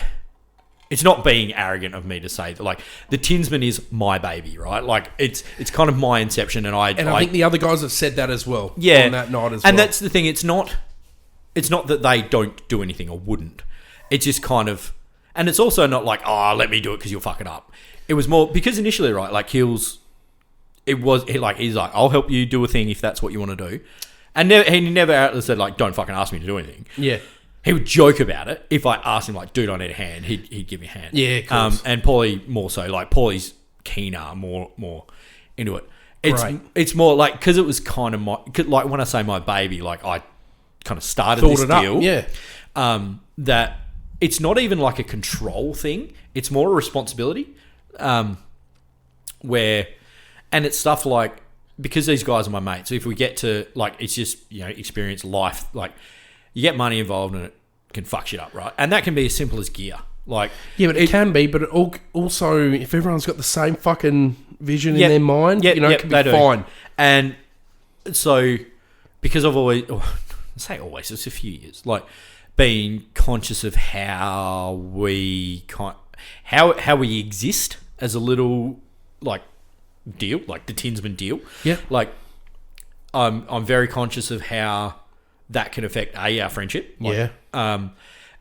Speaker 2: it's not being arrogant of me to say that, like, the Tinsmen is my baby, right? Like, it's kind of my inception, and I
Speaker 1: think the other guys have said that as well.
Speaker 2: Yeah,
Speaker 1: on that night as well.
Speaker 2: And that's the thing. It's not that they don't do anything or wouldn't. It's just kind of, and it's also not like, let me do it because you'll fuck it up. It was more because initially, right? Like he's like, I'll help you do a thing if that's what you want to do, and he never outly said like, don't fucking ask me to do anything.
Speaker 1: Yeah.
Speaker 2: He would joke about it. If I asked him, like, dude, I need a hand, he'd give me a hand.
Speaker 1: Yeah, of course.
Speaker 2: And Paulie more so. Like, Paulie's keener, more into it.
Speaker 1: Right.
Speaker 2: It's more like, because it was kind of my, like when I say my baby, like I kind of started
Speaker 1: Thought
Speaker 2: this
Speaker 1: it up,
Speaker 2: deal.
Speaker 1: yeah.
Speaker 2: That it's not even like a control thing. It's more a responsibility. Where, and it's stuff like, because these guys are my mates, so if we get to, like, it's just, experience life, like, you get money involved and it can fuck shit up, right? And that can be as simple as gear. Like,
Speaker 1: yeah, but it can be, but it also, if everyone's got the same fucking vision in their mind, it can be fine.
Speaker 2: And so, because I've always, I say always, it's a few years, like, being conscious of how we exist as a little, like, deal, like the Tinsmen deal.
Speaker 1: Yeah.
Speaker 2: Like, I'm very conscious of how that can affect our friendship. Like, and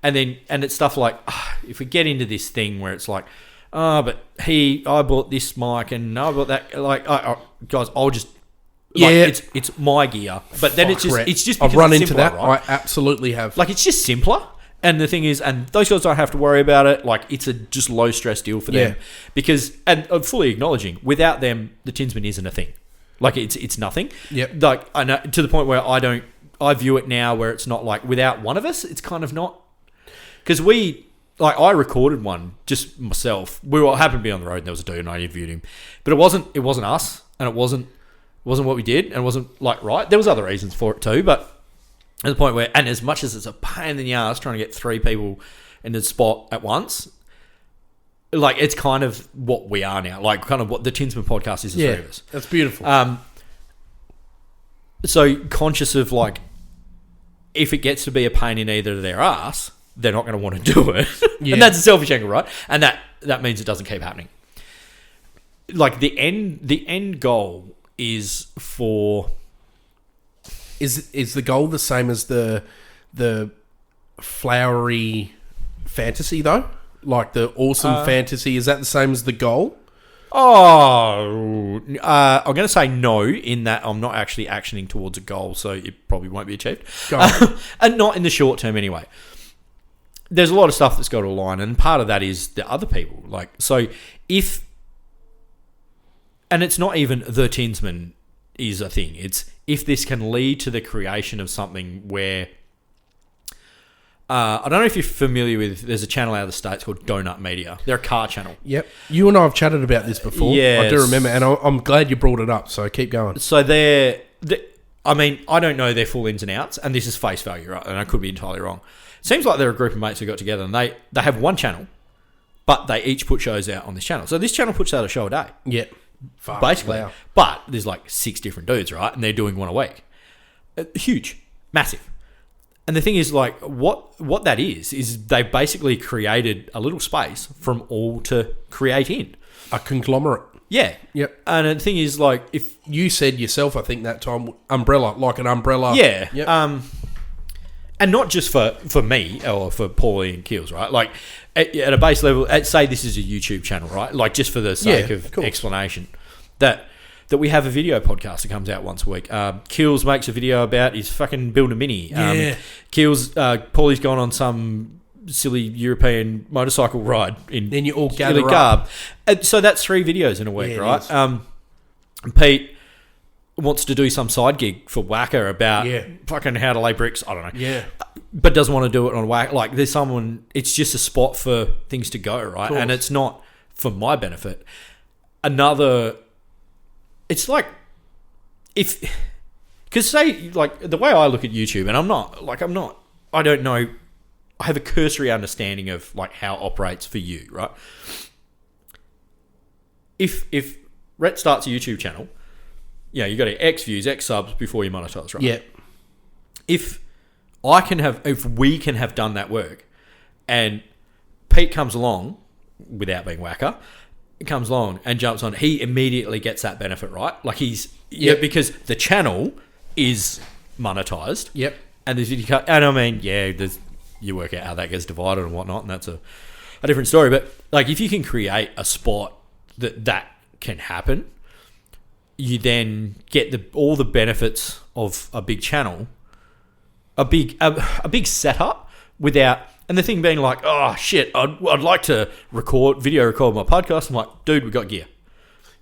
Speaker 2: it's stuff like, if we get into this thing where it's like, but I bought this mic and I bought that, like, guys, I'll just, it's my gear. But then it's just because
Speaker 1: I've run
Speaker 2: it's
Speaker 1: into
Speaker 2: simpler,
Speaker 1: that.
Speaker 2: right?
Speaker 1: I absolutely have.
Speaker 2: Like, it's just simpler. And the thing is, and those guys don't have to worry about it. Like, it's a just low stress deal for them, because, and I'm fully acknowledging, without them, the Tinsmen isn't a thing. Like, it's nothing.
Speaker 1: Yep.
Speaker 2: Like, I know, to the point where I view it now where it's not like, without one of us, it's kind of not, because I recorded one just myself. We all happened to be on the road and there was a dude and I interviewed him, but it wasn't us, and it wasn't what we did, and it wasn't, like, right. There was other reasons for it too, but at the point where, and as much as it's a pain in the ass trying to get 3 people in the spot at once, like, it's kind of what we are now. Like, kind of what the Tinsmen podcast is, the 3 of us.
Speaker 1: That's beautiful.
Speaker 2: So conscious of, like, if it gets to be a pain in either their ass, they're not going to want to do it. And that's a selfish angle, right? And that means it doesn't keep happening. Like, the end goal is for...
Speaker 1: Is the goal the same as the flowery fantasy, though? Like, the awesome fantasy, is that the same as the goal?
Speaker 2: I'm going to say no, in that I'm not actually actioning towards a goal, so it probably won't be achieved. And not in the short term anyway. There's a lot of stuff that's got to align, and part of that is the other people. Like, so if... And it's not even the Tinsmen is a thing. It's if this can lead to the creation of something where... I don't know if you're familiar with... There's a channel out of the States called Donut Media. They're a car channel.
Speaker 1: Yep. You and I have chatted about this before.
Speaker 2: Yes.
Speaker 1: I do remember, and I'm glad you brought it up, so keep going.
Speaker 2: So they're... I mean, I don't know their full ins and outs, and this is face value, right? And I could be entirely wrong. Seems like they're a group of mates who got together, and they have one channel, but they each put shows out on this channel. So this channel puts out a show a day.
Speaker 1: Yep.
Speaker 2: Basically.
Speaker 1: Wow.
Speaker 2: But there's like 6 different dudes, right? And they're doing one a week. Huge. Massive. And the thing is, like, what that is they basically created a little space from all to create in.
Speaker 1: A conglomerate.
Speaker 2: Yeah.
Speaker 1: Yep.
Speaker 2: And the thing is, like, if...
Speaker 1: You said yourself, I think, that time, umbrella, like an umbrella.
Speaker 2: Yeah.
Speaker 1: Yep.
Speaker 2: And not just for me or for Paulie and Keels, right? Like, at a base level, say this is a YouTube channel, right? Like, just for the sake of explanation, that we have a video podcast that comes out once a week. Keels makes a video about his fucking build a mini. Keels, Paulie's gone on some silly European motorcycle ride in...
Speaker 1: Then you all gather up.
Speaker 2: And so that's 3 videos in a week, right? Pete wants to do some side gig for Whacker about fucking how to lay bricks. I don't know.
Speaker 1: Yeah.
Speaker 2: But doesn't want to do it on Whacker. Like, there's someone... It's just a spot for things to go, right? And it's not for my benefit. It's like... Because say, like, the way I look at YouTube, and I don't know... I have a cursory understanding of, like, how it operates for you, right? If RHETT starts a YouTube channel... Yeah, you got to X views, X subs before you monetize, right?
Speaker 1: Yeah.
Speaker 2: If we can have done that work, and Pete comes along, without being Whacker, comes along and jumps on, he immediately gets that benefit, right? Like, because the channel is monetized.
Speaker 1: Yep.
Speaker 2: And there's video cut, and I mean, you work out how that gets divided and whatnot, and that's a different story. But, like, if you can create a spot that can happen, you then get all the benefits of a big channel, a big setup without. And the thing being like, oh shit, I'd like to video record my podcast. I'm like, dude, we got gear.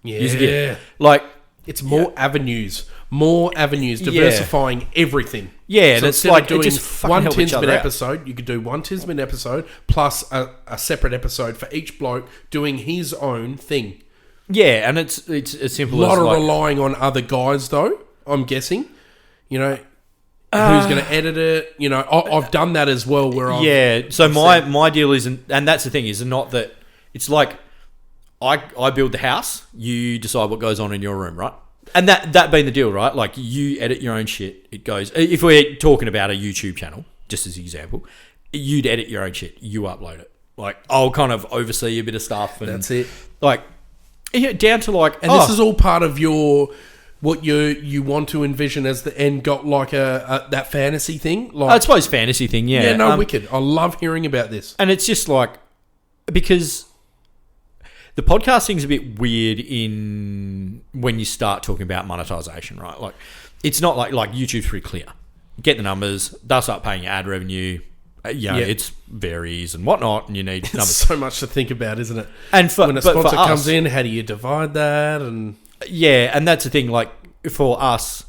Speaker 1: Yeah.
Speaker 2: Use the gear. Like,
Speaker 1: it's more avenues, diversifying everything.
Speaker 2: Yeah, and
Speaker 1: so
Speaker 2: it's like
Speaker 1: doing
Speaker 2: it just fucking
Speaker 1: one
Speaker 2: help each
Speaker 1: Tinsmen
Speaker 2: other out.
Speaker 1: episode. You could do one Tinsmen episode plus a separate episode for each bloke doing his own thing.
Speaker 2: Yeah, and it's as simple
Speaker 1: A lot
Speaker 2: as
Speaker 1: of
Speaker 2: like,
Speaker 1: relying on other guys, though. I'm guessing, who's going to edit it? I've done that as well.
Speaker 2: So my deal isn't, and that's the thing, is not that it's like I build the house, you decide what goes on in your room, right? And that being the deal, right? Like, you edit your own shit. It goes. If we're talking about a YouTube channel, just as an example, you'd edit your own shit. You upload it. Like, I'll kind of oversee a bit of stuff, and
Speaker 1: that's it.
Speaker 2: Like, down to like,
Speaker 1: and this is all part of what you want to envision as the end goal, like that fantasy thing. Like,
Speaker 2: I suppose fantasy thing, yeah.
Speaker 1: Yeah, no, wicked. I love hearing about this.
Speaker 2: And it's just like, because the podcast thing's a bit weird when you start talking about monetization, right? Like, it's not like YouTube's pretty clear. Get the numbers, they'll start paying you ad revenue. It varies and whatnot, and you need numbers.
Speaker 1: So much to think about, isn't it?
Speaker 2: And
Speaker 1: when a sponsor comes in, how do you divide that? And
Speaker 2: and that's the thing. Like, for us,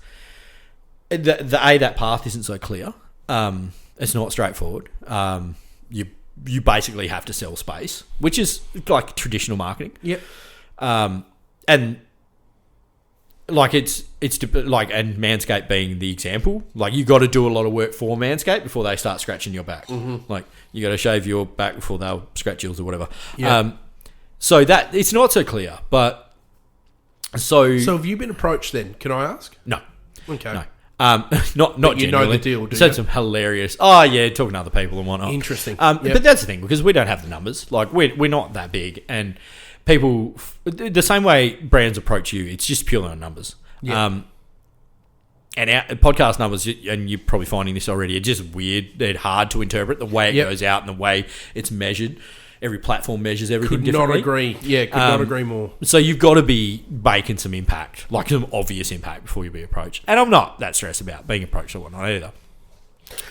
Speaker 2: that path isn't so clear. It's not straightforward. You basically have to sell space, which is like traditional marketing.
Speaker 1: Yep.
Speaker 2: And like it's like, and Manscaped being the example, like, you got to do a lot of work for Manscaped before they start scratching your back. Mm-hmm. Like, you got to shave your back before they'll scratch yours or whatever. Yeah. So that it's not so clear, but so
Speaker 1: have you been approached then? Can I ask?
Speaker 2: No.
Speaker 1: Okay.
Speaker 2: No. Not
Speaker 1: you
Speaker 2: generally.
Speaker 1: know the deal, do you?
Speaker 2: Said some hilarious. Oh yeah, talking to other people and whatnot.
Speaker 1: Interesting.
Speaker 2: But that's the thing, because we don't have the numbers. Like, we're not that big, and people, the same way brands approach you, it's just purely on numbers. Yeah. And our podcast numbers, and you're probably finding this already, are just weird. They're hard to interpret, the way it goes out and the way it's measured. Every platform measures everything differently.
Speaker 1: Could not agree. Yeah, could not agree more.
Speaker 2: So you've got to be baking some impact, like some obvious impact, before you be approached. And I'm not that stressed about being approached or whatnot either.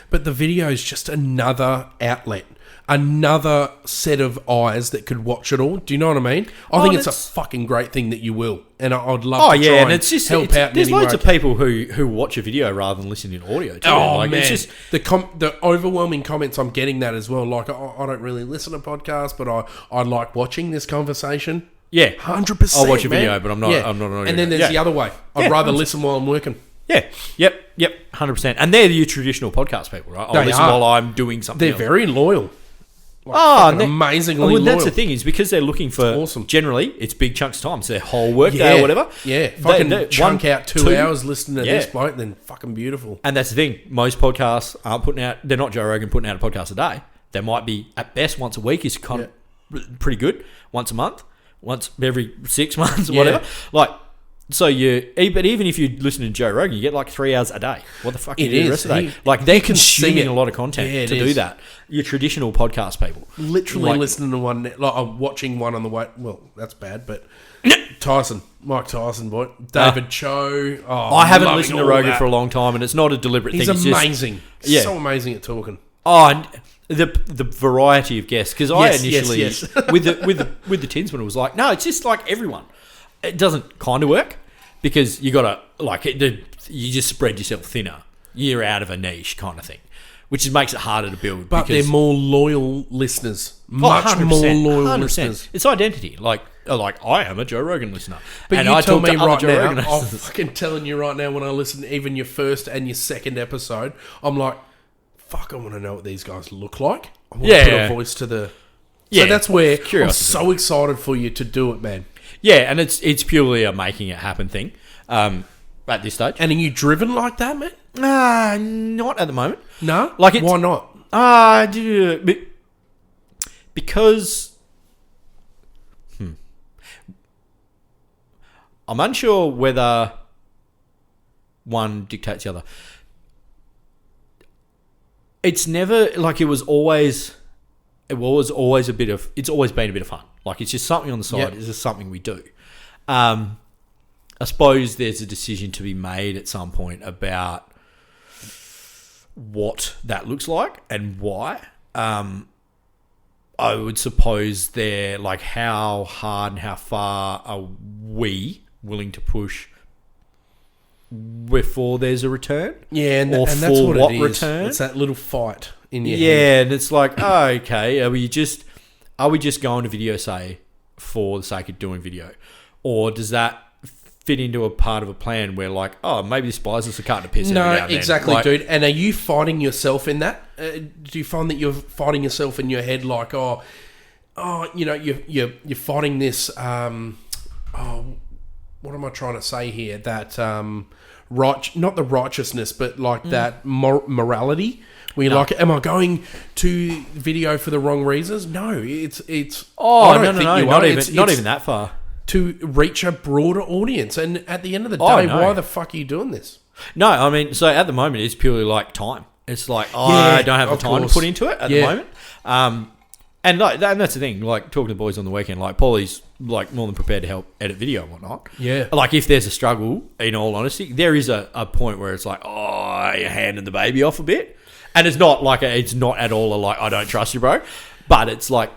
Speaker 1: But the video is just another outlet, another set of eyes that could watch it all. Do you know what I mean? I think it's a fucking great thing that you will, and I'd love to try and
Speaker 2: it's just
Speaker 1: help out.
Speaker 2: There's loads of people who watch a video rather than listen in audio too.
Speaker 1: Man,
Speaker 2: it's just
Speaker 1: the overwhelming comments. I'm getting that as well. Like, I don't really listen to podcasts, but I like watching this conversation.
Speaker 2: Yeah,
Speaker 1: 100%.
Speaker 2: I'll watch a video, but I'm not. I'm not an audio.
Speaker 1: And then there's the other way. I'd rather listen while I'm working.
Speaker 2: Yeah. Yep. 100%. And they're your traditional podcast people, right? I'll listen while I'm doing something.
Speaker 1: They're very loyal. Amazingly loyal.
Speaker 2: That's the thing, is because they're looking for,
Speaker 1: awesome.
Speaker 2: Generally, it's big chunks of time. It's their whole work day or whatever.
Speaker 1: Yeah. If I can chunk out 2 hours listening to this bloke, then fucking beautiful.
Speaker 2: And that's the thing. Most podcasts aren't putting out, they're not Joe Rogan putting out a podcast a day. They might be, at best, once a week is kind of pretty good. Once a month. Once every 6 months or whatever. Like, so but even if you listen to Joe Rogan, you get like 3 hours a day. What the fuck do you do the rest of the day? Like, they're consuming a lot of content to do that. Your traditional podcast people.
Speaker 1: Literally listening to one, like, I'm watching one on the way. Well, that's bad, but Mike Tyson, boy. David Cho. Oh,
Speaker 2: I haven't listened to Rogan for a long time, and it's not a deliberate thing.
Speaker 1: He's amazing. So amazing at talking.
Speaker 2: Oh, and the variety of guests. Because I initially, with the Tinsmen, it was like, no, it's just like everyone. It doesn't kind of work, because you got to, like, you just spread yourself thinner. You're out of a niche kind of thing, which makes it harder to build.
Speaker 1: But they're more loyal listeners. Much more loyal listeners.
Speaker 2: It's identity. Like I am a Joe Rogan listener.
Speaker 1: But you tell me right now, I'm fucking telling you right now, when I listen to even your first and your second episode, I'm like, fuck, I want to know what these guys look like. I want to put a voice to the... So that's where I'm so excited for you to do it, man.
Speaker 2: Yeah, and it's purely a making it happen thing at this stage.
Speaker 1: And are you driven like that, man?
Speaker 2: Not at the moment.
Speaker 1: No?
Speaker 2: Like,
Speaker 1: why not?
Speaker 2: Because I'm unsure whether one dictates the other. It's never like it was always a bit of. It's always been a bit of fun. Like, it's just something on the side. Yep. It's just something we do. I suppose there's a decision to be made at some point about what that looks like and why. I would suppose they're like, how hard and how far are we willing to push before there's a return?
Speaker 1: Yeah, and that's what it is. Return? It's that little fight in your head.
Speaker 2: Yeah, and it's like, oh, okay, are we just going to video, say, for the sake of doing video? Or does that fit into a part of a plan where, like, oh, maybe this buys us a carton of piss?
Speaker 1: No, exactly, like, dude. And are you fighting yourself in that? Do you find that you're fighting yourself in your head, like, you're fighting this? What am I trying to say here? That not the righteousness, but like that morality. Where you're like, am I going to video for the wrong reasons? No, it's.
Speaker 2: Oh, no, not even that far.
Speaker 1: To reach a broader audience, and at the end of the day, why the fuck are you doing this?
Speaker 2: No, I mean, so at the moment, it's purely like time. It's like, I don't have the time to put into it at the moment. And that's the thing, like, talking to the boys on the weekend, like, Paulie's, like, more than prepared to help edit video and whatnot.
Speaker 1: Yeah.
Speaker 2: Like, if there's a struggle, in all honesty, there is a point where it's like, you're handing the baby off a bit. And it's not like, it's not at all like, I don't trust you, bro. But it's like,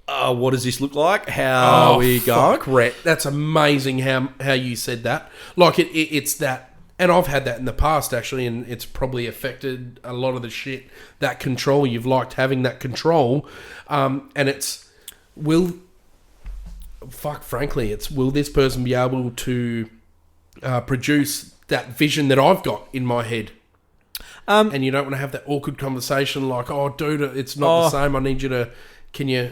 Speaker 2: what does this look like? How are we going?
Speaker 1: Fuck, RHETT. That's amazing how you said that. Like, it's that. And I've had that in the past, actually, and it's probably affected a lot of the shit. That control, you've liked having that control. And will this person be able to produce that vision that I've got in my head? And you don't want to have that awkward conversation like, oh, dude, it's not the same. I need you to... Can you,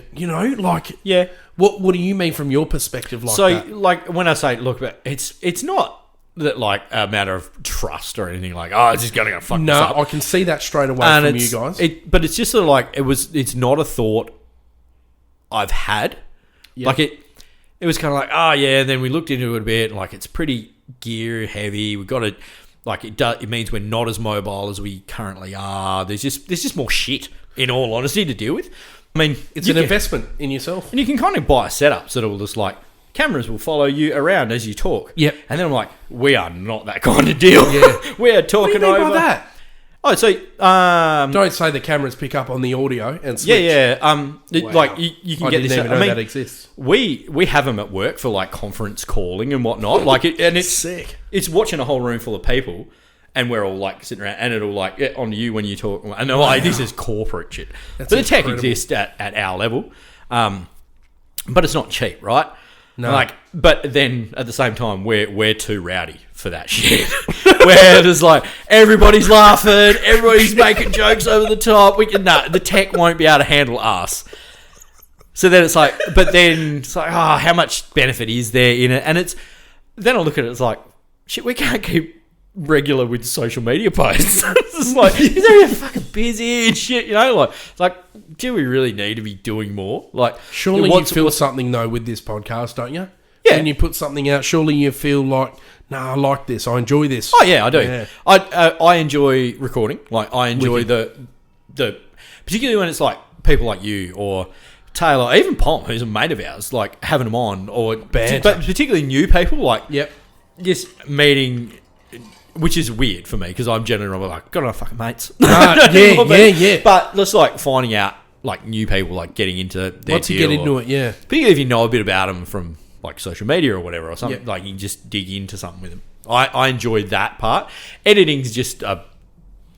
Speaker 1: like...
Speaker 2: Yeah.
Speaker 1: What do you mean from your perspective like that?
Speaker 2: So, like, when I say, look, it's not that, like, a matter of trust or anything like, it's just going to fuck this up.
Speaker 1: No, I can see that straight away from you guys.
Speaker 2: But it's just sort of like, it's not a thought I've had. Yep. Like, it was kind of like, and then we looked into it a bit, and, like, it's pretty gear heavy. We've got to... Like, it means we're not as mobile as we currently are. There's just more shit, in all honesty, to deal with. I mean,
Speaker 1: it's an investment in yourself.
Speaker 2: And you can kind of buy a setup so that will just, like, cameras will follow you around as you talk.
Speaker 1: Yep.
Speaker 2: And then I'm like, we are not that kind of deal. Yeah. We are talking
Speaker 1: what do you mean
Speaker 2: over...
Speaker 1: by that?
Speaker 2: Oh, so...
Speaker 1: don't say the cameras pick up on the audio and switch.
Speaker 2: Yeah. Like, you can get this...
Speaker 1: I didn't even know that exists.
Speaker 2: We have them at work for, like, conference calling and whatnot. Like, it's
Speaker 1: sick.
Speaker 2: It's watching a whole room full of people, and we're all, like, sitting around, and it'll, like, on you when you talk. And they're like, this is corporate shit. But the tech exists at our level. But it's not cheap, right?
Speaker 1: No.
Speaker 2: Like, but then at the same time, we're too rowdy for that shit. Where there's like everybody's laughing, everybody's making jokes over the top. The tech won't be able to handle us. So then it's like, but then it's like, how much benefit is there in it? And then I look at it, it's like, shit, we can't keep regular with social media posts. It's just like, you're fucking busy and shit, Like, it's like, do we really need to be doing more? Like,
Speaker 1: surely you feel something though with this podcast, don't you?
Speaker 2: Yeah.
Speaker 1: When you put something out, surely you feel like, I like this. I enjoy this.
Speaker 2: Oh yeah, I do. Yeah. I enjoy recording. Like, I enjoy the particularly when it's like people like you or Taylor, even Pom, who's a mate of ours, like having them on, or but particularly new people, like just meeting. Which is weird for me because I'm generally like, got no fucking mates.
Speaker 1: Yeah.
Speaker 2: But just like finding out like new people, like getting into their
Speaker 1: once you get into it, yeah.
Speaker 2: Particularly if you know a bit about them from like social media or whatever or something, like you can just dig into something with them. I enjoy that part. Editing's just a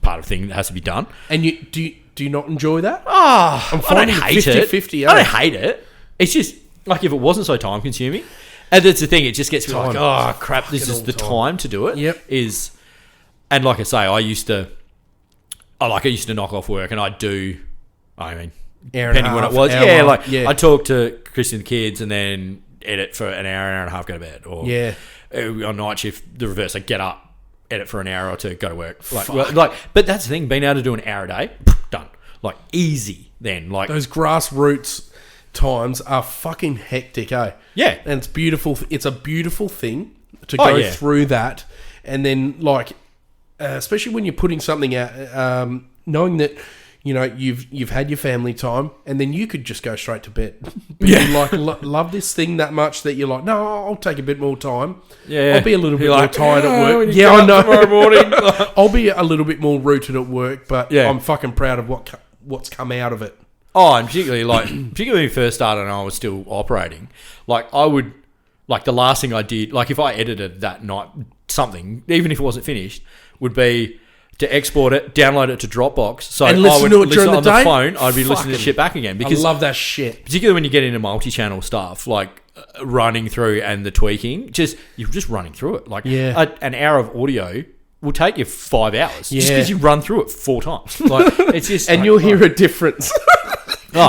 Speaker 2: part of the thing that has to be done.
Speaker 1: And you do you not enjoy that?
Speaker 2: I don't hate
Speaker 1: 50-50,
Speaker 2: it. I don't hate it. It's just like if it wasn't so time consuming. And that's the thing, it just gets me like, oh crap, this is the time to do it.
Speaker 1: Yep.
Speaker 2: And like I say, I used to knock off work and depending when it was. I'd talk to Chris and the kids and then edit for an hour and a half, go to bed. Or on night shift, the reverse, I'd get up, edit for an hour or two, go to work. But that's the thing, being able to do an hour a day, done. Like easy then. Like
Speaker 1: those grassroots times are fucking hectic, eh?
Speaker 2: Yeah.
Speaker 1: And it's beautiful. It's a beautiful thing to go through that. And then, like, especially when you're putting something out, knowing that you know, you've had your family time, and then you could just go straight to bed. But you love this thing that much that you're like, no, I'll take a bit more time.
Speaker 2: Yeah,
Speaker 1: I'll be a little bit more tired at work.
Speaker 2: Yeah, I know. Tomorrow morning,
Speaker 1: I'll be a little bit more rooted at work, but
Speaker 2: Yeah.
Speaker 1: I'm fucking proud of what's come out of it.
Speaker 2: Oh, and particularly when we first started and I was still operating, like I would, like the last thing I did, like if I edited that night something, even if it wasn't finished, would be to export it, download it to Dropbox, so
Speaker 1: And
Speaker 2: I
Speaker 1: listen
Speaker 2: would
Speaker 1: to it
Speaker 2: listen
Speaker 1: during
Speaker 2: on
Speaker 1: the
Speaker 2: the
Speaker 1: day?
Speaker 2: phone. I'd be listening
Speaker 1: Fucking-
Speaker 2: to shit back again
Speaker 1: I
Speaker 2: because
Speaker 1: love that shit.
Speaker 2: particularly when you get into multi-channel stuff, like running through and the tweaking, you're just running through it. Like an hour of audio will take you 5 hours just because you run through it 4 times. Like it's just,
Speaker 1: And
Speaker 2: like,
Speaker 1: you'll hear a difference.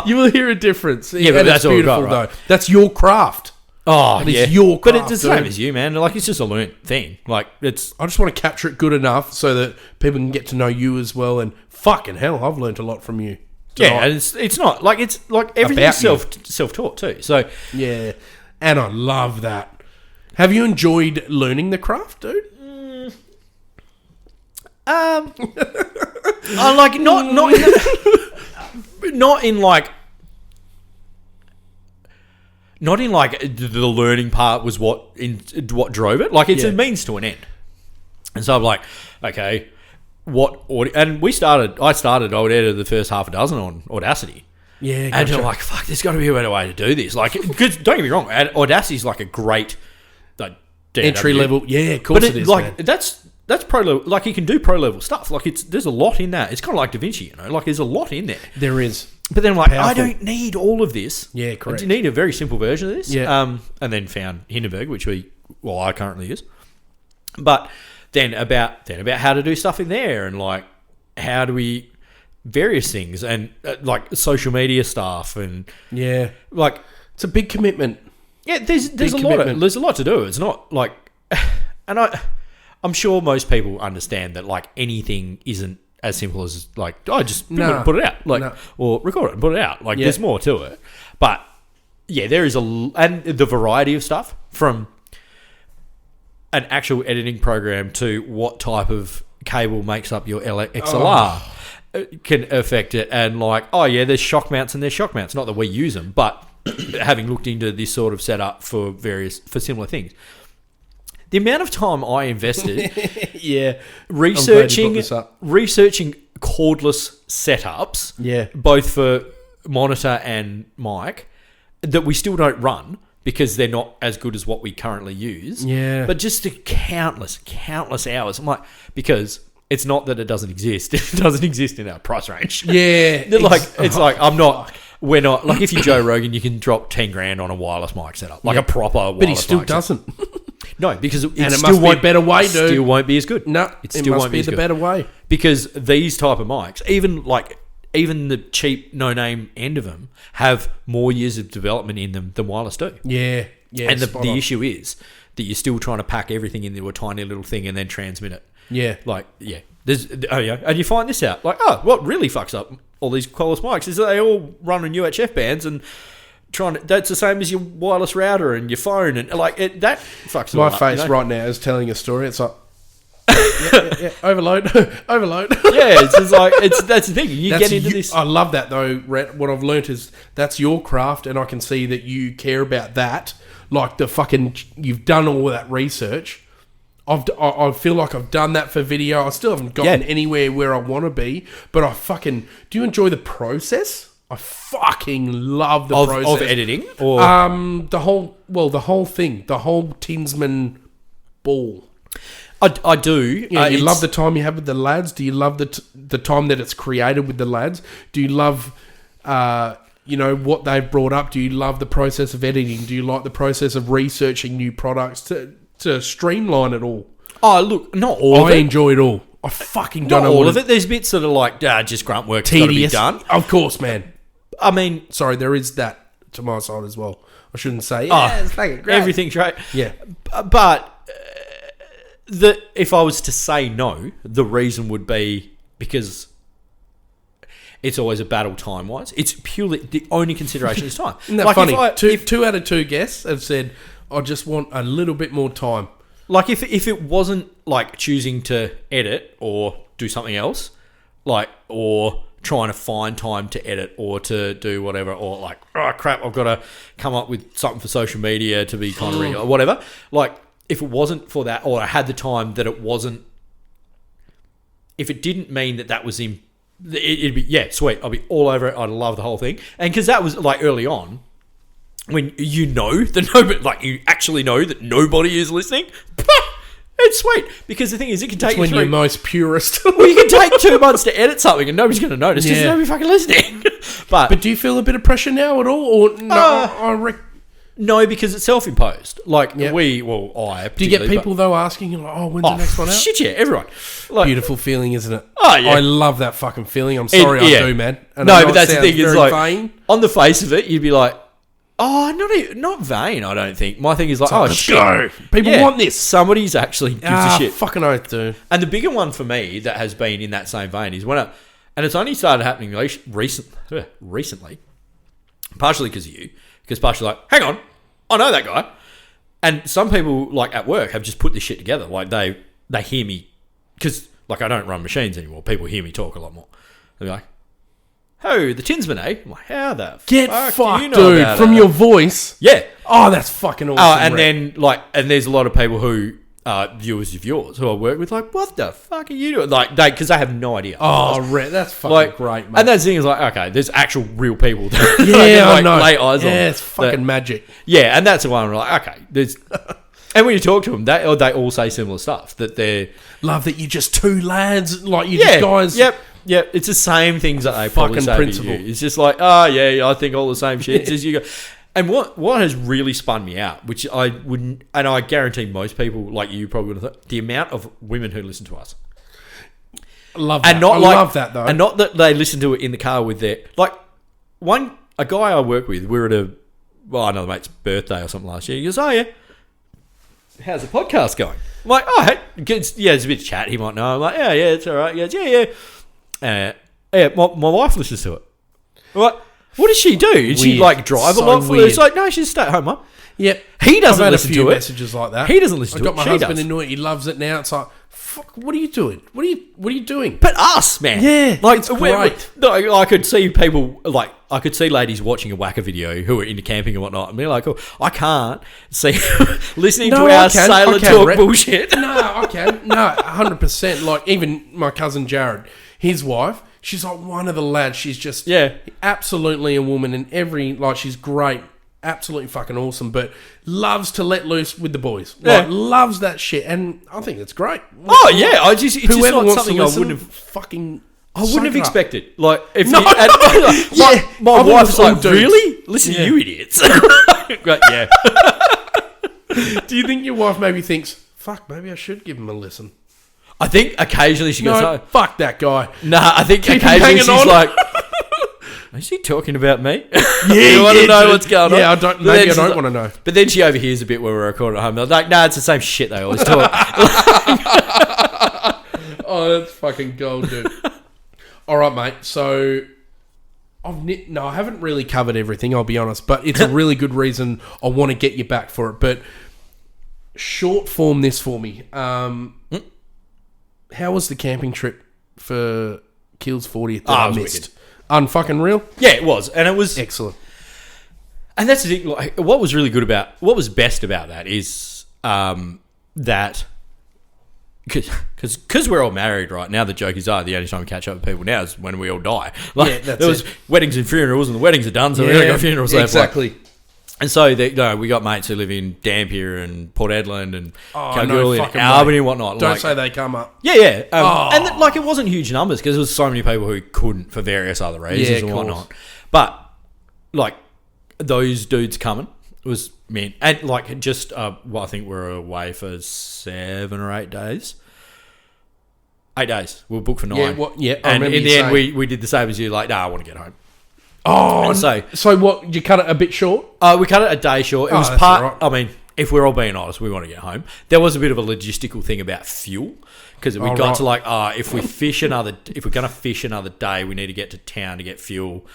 Speaker 1: You will hear a difference.
Speaker 2: Yeah, but
Speaker 1: and
Speaker 2: that's
Speaker 1: it's
Speaker 2: all we've
Speaker 1: beautiful,
Speaker 2: got, right?
Speaker 1: though. That's your craft.
Speaker 2: Oh,
Speaker 1: And it's
Speaker 2: yeah.
Speaker 1: your
Speaker 2: But
Speaker 1: craft,
Speaker 2: it's the same
Speaker 1: dude.
Speaker 2: as you, man. Like it's just a learned thing. Like it's
Speaker 1: I just want to capture it good enough so that people can get to know you as well. And fucking hell, I've learned a lot from you.
Speaker 2: yeah, and it's not like it's like everything's
Speaker 1: About you.
Speaker 2: self-taught too. So
Speaker 1: Yeah, and I love that. Have you enjoyed learning the craft, dude?
Speaker 2: I like not in like the learning part was what drove it. Like it's a means to an end. And so I'm like, okay, what audio? And I started. I would edit the first half a dozen on Audacity.
Speaker 1: Yeah,
Speaker 2: And
Speaker 1: gotcha.
Speaker 2: you're like, fuck, there's got to be a better way to do this. Like, because don't get me wrong, Audacity is like a great like
Speaker 1: entry
Speaker 2: DAW.
Speaker 1: level. Yeah, of course
Speaker 2: But
Speaker 1: it is.
Speaker 2: like
Speaker 1: Man.
Speaker 2: that's pro level. Like you can do pro level stuff. Like there's a lot in that. It's kind of like DaVinci, you know. Like there's a lot in there.
Speaker 1: There is.
Speaker 2: But then I'm like, I
Speaker 1: Powerful.
Speaker 2: don't need all of this.
Speaker 1: Yeah, correct.
Speaker 2: I need a very simple version of this.
Speaker 1: Yeah.
Speaker 2: And then found Hindenburg, which I currently use. But then about how to do stuff in there and like how do we various things and like social media stuff and
Speaker 1: Yeah,
Speaker 2: like
Speaker 1: it's a big commitment.
Speaker 2: yeah, there's
Speaker 1: Big
Speaker 2: a
Speaker 1: commitment.
Speaker 2: there's a lot to do. It's not like, and I'm sure most people understand that like anything isn't as simple as like just put it out like or record it and put it out. Like there's more to it, but yeah, there is and the variety of stuff from an actual editing program to what type of cable makes up your XLR. Can affect it, and like, oh yeah, there's shock mounts and there's shock mounts. Not that we use them, but having looked into this sort of setup for similar things, the amount of time I invested, researching cordless setups, both for monitor and mic, that we still don't run because they're not as good as what we currently use.
Speaker 1: Yeah,
Speaker 2: but just the countless hours. I'm like, because. It's not that it doesn't exist. It doesn't exist in our price range.
Speaker 1: Yeah.
Speaker 2: We're not, like if you're Joe Rogan, you can drop 10 grand on a wireless mic setup, like a proper wireless mic.
Speaker 1: But he still doesn't.
Speaker 2: No, because it
Speaker 1: must
Speaker 2: still
Speaker 1: be a better way, dude.
Speaker 2: Still won't be as good.
Speaker 1: No,
Speaker 2: it
Speaker 1: it
Speaker 2: still
Speaker 1: must
Speaker 2: won't
Speaker 1: be
Speaker 2: as
Speaker 1: the
Speaker 2: good.
Speaker 1: better way.
Speaker 2: Because these type of mics, even the cheap, no-name end of them, have more years of development in them than wireless do.
Speaker 1: Yeah.
Speaker 2: And the issue is that you're still trying to pack everything into a tiny little thing and then transmit it.
Speaker 1: Yeah.
Speaker 2: Like, yeah. And you find this out. Like, what really fucks up all these cordless mics is that they all run on UHF bands and that's the same as your wireless router and your phone and like that fucks it all
Speaker 1: My
Speaker 2: up,
Speaker 1: face
Speaker 2: you know?
Speaker 1: right now is telling a story. It's like overload.
Speaker 2: Yeah, it's just like that's the thing. You get into this.
Speaker 1: I love that though, Rhett. What I've learnt is that's your craft, and I can see that you care about that. Like you've done all of that research. I feel like I've done that for video. I still haven't gotten anywhere where I want to be, but do you enjoy the process? I fucking love the process
Speaker 2: of editing, or
Speaker 1: the whole thing, the whole Tinsmen ball.
Speaker 2: I do.
Speaker 1: Yeah, you love the time you have with the lads. Do you love the time that it's created with the lads? Do you love what they've brought up? Do you love the process of editing? Do you like the process of researching new products to streamline it all?
Speaker 2: Oh, look, not all of it.
Speaker 1: I enjoy it all. I fucking don't
Speaker 2: Not
Speaker 1: know
Speaker 2: all of it. There's bits that are like, just grunt work.
Speaker 1: tedious.
Speaker 2: Got to be done.
Speaker 1: Of course, man.
Speaker 2: I mean,
Speaker 1: sorry, there is that to my side as well. I shouldn't say, it's fucking great.
Speaker 2: Everything's right.
Speaker 1: Yeah.
Speaker 2: But if I was to say no, the reason would be because it's always a battle time-wise. It's purely the only consideration is time.
Speaker 1: Isn't that funny? Two out of two guests have said, I just want a little bit more time.
Speaker 2: Like if it wasn't like choosing to edit or do something else, like or trying to find time to edit or to do whatever, or like, oh crap, I've got to come up with something for social media to be kind of or whatever. Like, if it wasn't for that, or I had the time that it wasn't, if it didn't mean that was it'd be, yeah, sweet, I'd be all over it. I'd love the whole thing. And because that was like early on, when you know that nobody, like you actually know that nobody is listening, it's sweet. Because the thing is, it can take
Speaker 1: when you're most purist.
Speaker 2: well, you can take 2 months to edit something and nobody's going to notice because nobody's fucking listening. But
Speaker 1: do you feel a bit of pressure now at all? Or no,
Speaker 2: no, because it's self-imposed. Like,
Speaker 1: Yep.
Speaker 2: I...
Speaker 1: Do you get people, though, asking you, like, when's the next one out?
Speaker 2: Shit, yeah, everyone. Like,
Speaker 1: beautiful feeling, isn't it?
Speaker 2: Oh, yeah.
Speaker 1: I love that fucking feeling. I'm sorry, I do, man. And
Speaker 2: no,
Speaker 1: I know
Speaker 2: but that's the thing. It's like,
Speaker 1: vain.
Speaker 2: on the face of it, you'd be like, not vain, I don't think. My thing is like,
Speaker 1: let's
Speaker 2: shit.
Speaker 1: go. People want this.
Speaker 2: Somebody's actually gives a shit.
Speaker 1: Fucking oath, dude.
Speaker 2: And the bigger one for me that has been in that same vein is and it's only started happening recently, partially because of you, because partially like, hang on, I know that guy. And some people, like, at work have just put this shit together. Like, they hear me, because, like, I don't run machines anymore. People hear me talk a lot more. They're like, oh, the TINSMEN, eh? I'm like, how the fuck do you know
Speaker 1: dude,
Speaker 2: about
Speaker 1: from
Speaker 2: that?
Speaker 1: your voice.
Speaker 2: Yeah.
Speaker 1: Oh, that's fucking awesome.
Speaker 2: And there's a lot of people who viewers of yours who I work with, like, what the fuck are you doing? Like, because they have no idea.
Speaker 1: Oh, RHETT, that's fucking great, mate.
Speaker 2: And that's the thing is like, okay, there's actual real people that
Speaker 1: I
Speaker 2: can,
Speaker 1: know.
Speaker 2: lay eyes on.
Speaker 1: Yeah, it's fucking magic.
Speaker 2: Yeah, and that's the one where like, okay, there's... And when you talk to them, they all say similar stuff, that they're...
Speaker 1: Love that you're just two lads, like you just guys...
Speaker 2: Yep, it's the same things that they probably
Speaker 1: fucking
Speaker 2: say
Speaker 1: principle.
Speaker 2: to you. It's just like, oh, yeah, I think all the same shit as you go. And what has really spun me out, which I wouldn't, and I guarantee most people like you probably would have thought, the amount of women who listen to us.
Speaker 1: Love that. Love that, though.
Speaker 2: And not that they listen to it in the car with their... Like, a guy I work with, we were at another mate's birthday or something last year. He goes, oh, yeah, how's the podcast going? I'm like, oh, hey, there's a bit of chat. He might know. I'm like, yeah, it's all right. He goes, yeah. My wife listens to it. I'm like, what does she do? Does she like drive a lot for it? It's like, no, she's a stay-at-home mum.
Speaker 1: Yep.
Speaker 2: He doesn't listen to it.
Speaker 1: Messages like that.
Speaker 2: He doesn't listen to it.
Speaker 1: I got my husband into it. He loves it now. It's like, fuck, what are you doing? What are you doing?
Speaker 2: But us, man.
Speaker 1: Yeah,
Speaker 2: like,
Speaker 1: it's great.
Speaker 2: I could see people, like, I could see ladies watching a Whacker video who are into camping and whatnot, and they're like, oh, I can't see listening to our sailor talk bullshit.
Speaker 1: No, I can. No, 100%. Like, even my cousin Jared, his wife, she's like one of the lads. She's just absolutely a woman, and she's great, absolutely fucking awesome, but loves to let loose with the boys. Like, loves that shit, and I think it's great.
Speaker 2: Oh yeah, it's just not
Speaker 1: wants
Speaker 2: something
Speaker 1: to listen,
Speaker 2: I wouldn't have
Speaker 1: fucking.
Speaker 2: I wouldn't have expected. Like, if
Speaker 1: my
Speaker 2: wife's like, really? Listen, you idiots. Right, yeah.
Speaker 1: Do you think your wife maybe thinks, fuck, maybe I should give him a listen?
Speaker 2: I think occasionally she goes,
Speaker 1: no, fuck that guy.
Speaker 2: Nah, I think occasionally she's like, is he talking about me?
Speaker 1: Yeah,
Speaker 2: you want to know what's going on?
Speaker 1: Yeah, I don't want to know.
Speaker 2: But then she overhears a bit where we're recording at home. They're like, nah, it's the same shit they always talk.
Speaker 1: Oh, that's fucking gold, dude. All right, mate. So, I haven't really covered everything, I'll be honest, but it's a really good reason I want to get you back for it. But short form this for me. How was the camping trip for Keel's 40th that I missed? Unfucking real?
Speaker 2: Yeah, it was. And it was...
Speaker 1: Excellent.
Speaker 2: And that's the thing. Like, what was best about that is that... Because we're all married right now, the joke is, the only time we catch up with people now is when we all die. Like, there was weddings and funerals, and the weddings are done, so we only got funerals left.
Speaker 1: Exactly.
Speaker 2: And so we got mates who live in Dampier and Port Edland and Kalgoorlie and
Speaker 1: fucking
Speaker 2: Albany and whatnot.
Speaker 1: Don't say they come up.
Speaker 2: Yeah. And it wasn't huge numbers because there was so many people who couldn't for various other reasons and whatnot. But like those dudes coming was meant, and like just I think we're away for 7 or 8 days. 8 days. We were booked for 9. And in the end, we did the same as you. Like, I want to get home.
Speaker 1: Oh, so what? You cut it a bit short?
Speaker 2: We cut it a day short. It was part. Right. I mean, if we're all being honest, we want to get home. There was a bit of a logistical thing about fuel because we got to like, if we're going to fish another day, we need to get to town to get fuel.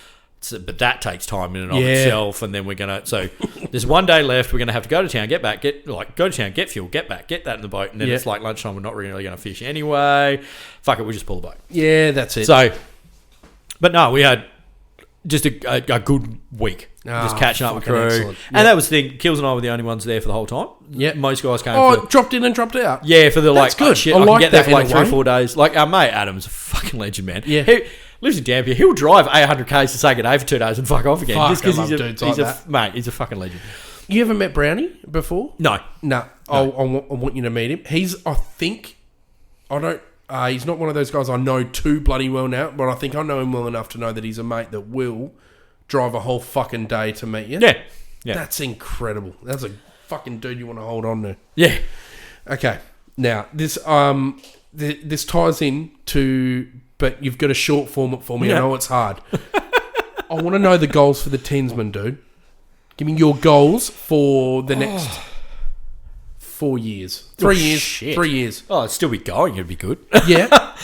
Speaker 2: But that takes time in and of itself, and then we're gonna. So there's 1 day left. We're gonna have to go to town, get back, go to town, get fuel, get back, get that in the boat, and then it's like lunchtime. We're not really gonna fish anyway. Fuck it, we'll just pull the boat.
Speaker 1: Yeah, that's it.
Speaker 2: So But no, we had just a good week. Just catching up with crew.
Speaker 1: Excellent.
Speaker 2: And that was the thing. Kills and I were the only ones there for the whole time.
Speaker 1: Yeah.
Speaker 2: Most guys came
Speaker 1: dropped in and dropped out.
Speaker 2: Yeah, for the
Speaker 1: That's good.
Speaker 2: shit,
Speaker 1: I
Speaker 2: I
Speaker 1: like
Speaker 2: can get there
Speaker 1: that
Speaker 2: for like
Speaker 1: in a
Speaker 2: 3 or
Speaker 1: way.
Speaker 2: 4 days. Like our mate Adam's a fucking legend, man.
Speaker 1: Yeah.
Speaker 2: He lives in Dampier. He'll drive 800 k's to say good day for 2 days and fuck off again.
Speaker 1: Fuck,
Speaker 2: just because
Speaker 1: I love dudes like that.
Speaker 2: mate, he's a fucking legend.
Speaker 1: You ever met Brownie before?
Speaker 2: No.
Speaker 1: No. I want you to meet him. He's not one of those guys I know too bloody well now, but I think I know him well enough to know that he's a mate that will drive a whole fucking day to meet you.
Speaker 2: Yeah. Yeah.
Speaker 1: That's incredible. That's a fucking dude you want to hold on to.
Speaker 2: Yeah.
Speaker 1: Okay. Now, this ties in to, but you've got a short form it for me.
Speaker 2: Yeah.
Speaker 1: I know it's hard. I want to know the goals for the TINSMEN, dude. Give me your goals for the next 4 years. 3 years.
Speaker 2: Shit.
Speaker 1: 3 years.
Speaker 2: Oh, it'd still be going. It'd be good.
Speaker 1: Yeah.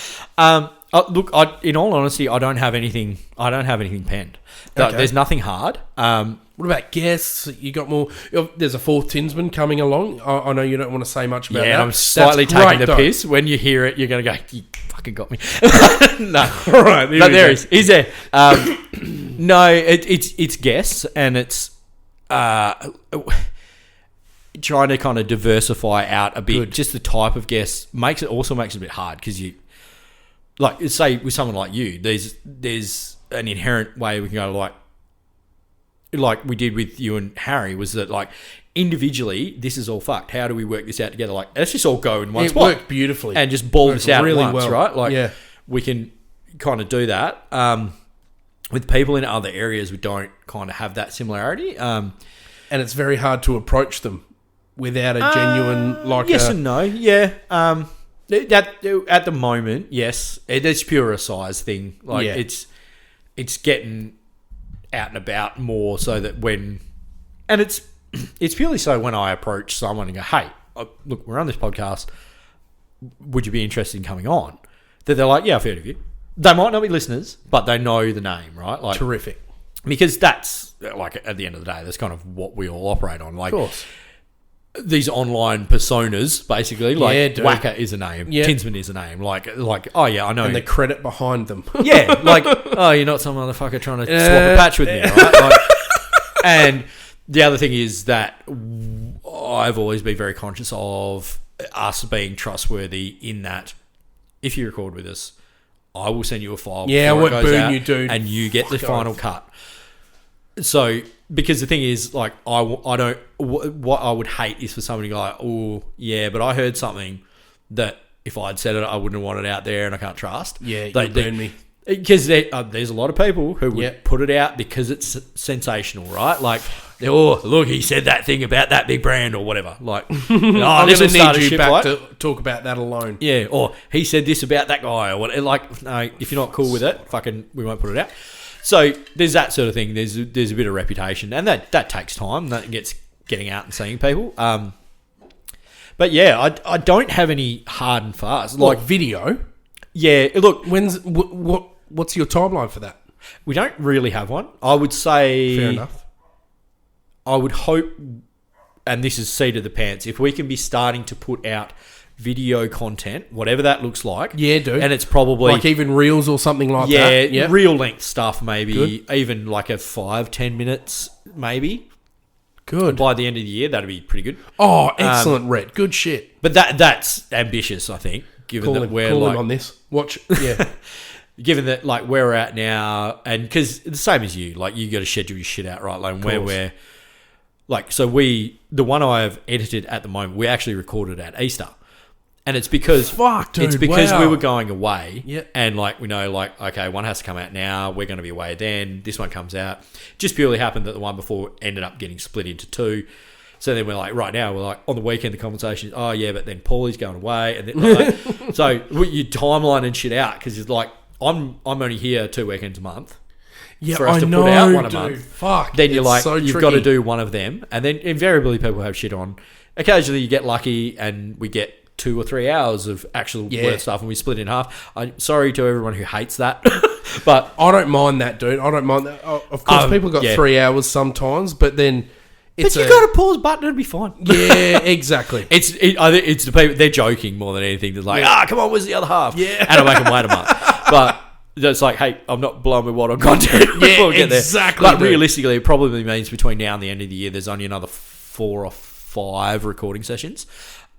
Speaker 2: Look, in all honesty, I don't have anything penned.
Speaker 1: Okay.
Speaker 2: There's nothing hard.
Speaker 1: What about guests? You got more? There's a fourth TINSMEN coming along. I know you don't want to say much about that.
Speaker 2: Yeah, I'm slightly
Speaker 1: That's
Speaker 2: taking
Speaker 1: great,
Speaker 2: the
Speaker 1: though.
Speaker 2: piss. When you hear it, you're going to go, you fucking got me. No.
Speaker 1: All right.
Speaker 2: But there is. Is there? No, it's guests, and it's trying to kind of diversify out a bit.
Speaker 1: Good.
Speaker 2: Just the type of guests makes it a bit hard because you, like, say with someone like you, there's an inherent way we can go like we did with you and Harry, was that like individually this is all fucked. How do we work this out together? Like, let's just all go in one spot.
Speaker 1: It worked beautifully
Speaker 2: and just ball this out
Speaker 1: really
Speaker 2: at once,
Speaker 1: well.
Speaker 2: right? Like,
Speaker 1: yeah.
Speaker 2: we can kind of do that. With people in other areas, we don't kind of have that similarity.
Speaker 1: And it's very hard to approach them without a genuine
Speaker 2: yes and no, yeah. At the moment, yes, it's pure a size thing. Like,
Speaker 1: Yeah.
Speaker 2: it's getting out and about more, so that and it's purely so when I approach someone and go, hey, look, we're on this podcast, would you be interested in coming on? That they're like, yeah, I've heard of you. They might not be listeners, but they know the name, right? Like,
Speaker 1: terrific.
Speaker 2: because that's, like, at the end of the day, that's kind of what we all operate on. Like,
Speaker 1: Of course.
Speaker 2: these online personas, basically, like,
Speaker 1: Yeah, dude.
Speaker 2: Whacker is a name,
Speaker 1: Yeah.
Speaker 2: TINSMEN is a name, like, oh yeah, I know.
Speaker 1: And the credit behind them.
Speaker 2: Yeah, like, oh, you're not some motherfucker trying to swap a patch with me, right? Like, and the other thing is that I've always been very conscious of us being trustworthy, in that if you record with us, I will send you a file.
Speaker 1: Yeah, I
Speaker 2: before it
Speaker 1: won't
Speaker 2: goes
Speaker 1: burn
Speaker 2: out,
Speaker 1: you, dude.
Speaker 2: and you get the
Speaker 1: Fuck
Speaker 2: final
Speaker 1: off.
Speaker 2: cut. So, because the thing is, like, I don't. What I would hate is for somebody to go, like, oh yeah, but I heard something that if I'd said it, I wouldn't have wanted it out there, and I can't trust.
Speaker 1: Yeah, you burn me.
Speaker 2: Because there's a lot of people who would
Speaker 1: Yep.
Speaker 2: put it out because it's sensational, right? Like, oh, look, he said that thing about that big brand or whatever. Like, oh,
Speaker 1: I'm
Speaker 2: this
Speaker 1: going
Speaker 2: will
Speaker 1: to
Speaker 2: start a
Speaker 1: need you
Speaker 2: shit
Speaker 1: back
Speaker 2: fight.
Speaker 1: to talk about that alone.
Speaker 2: Yeah, or he said this about that guy or what. Like, no, if you're not cool with it, fucking, we won't put it out. So there's that sort of thing. There's a bit of reputation, and that takes time. That gets getting out and seeing people. But yeah, I don't have any hard and fast.
Speaker 1: Like
Speaker 2: Like,
Speaker 1: video.
Speaker 2: yeah, look,
Speaker 1: What's your timeline for that?
Speaker 2: we don't really have one. I would say,
Speaker 1: Fair enough.
Speaker 2: I would hope, and this is seat of the pants, if we can be starting to put out video content, whatever that looks like.
Speaker 1: Yeah, dude.
Speaker 2: And it's probably,
Speaker 1: Like even reels or something like that.
Speaker 2: yeah, real length stuff, maybe.
Speaker 1: Good.
Speaker 2: Even like a 5-10 minutes, maybe.
Speaker 1: Good.
Speaker 2: By the end of the year, that'd be pretty good.
Speaker 1: Oh, excellent, Rhett. Good shit.
Speaker 2: But that's ambitious, I think, given
Speaker 1: Call
Speaker 2: that
Speaker 1: him,
Speaker 2: we're
Speaker 1: call him
Speaker 2: like,
Speaker 1: on this. Watch. Yeah.
Speaker 2: given that like where we're at now, and because the same as you, like, you got to schedule your shit out, right? Like, where we're like, so the one I have edited at the moment, we actually recorded at Easter. And it's because
Speaker 1: Fuck, dude,
Speaker 2: it's because
Speaker 1: wow.
Speaker 2: we were going away,
Speaker 1: Yep.
Speaker 2: and like, we know, like, okay, one has to come out now. We're going to be away then. This one comes out. Just purely happened that the one before ended up getting split into two. So then we're like, right now we're like, on the weekend the conversation is, oh yeah, but then Paulie's going away, and then like, so you timeline and shit out, because it's like, I'm only here 2 weekends a month.
Speaker 1: Yeah,
Speaker 2: For us
Speaker 1: I
Speaker 2: to
Speaker 1: know,
Speaker 2: put out one a
Speaker 1: dude.
Speaker 2: month.
Speaker 1: Fuck.
Speaker 2: Then you're
Speaker 1: it's
Speaker 2: like,
Speaker 1: so
Speaker 2: you've got to
Speaker 1: tricky.
Speaker 2: do one of them, and then invariably people have shit on. Occasionally you get lucky and we get 2 or 3 hours of actual worth stuff, and we split it in half. I'm sorry to everyone who hates that, but
Speaker 1: I don't mind that, dude. I don't mind that. Oh, of course, people got 3 hours sometimes, but then it's
Speaker 2: you got a pause button, it'll be fine.
Speaker 1: Yeah, exactly.
Speaker 2: I think it's the people, they're joking more than anything. They're like, come on, where's the other half?
Speaker 1: Yeah.
Speaker 2: And I make them wait a month. But that's like, hey, I'm not blowing my wad on content.
Speaker 1: Yeah, exactly.
Speaker 2: But realistically, it probably means between now and the end of the year, there's only another 4 or 5 recording sessions.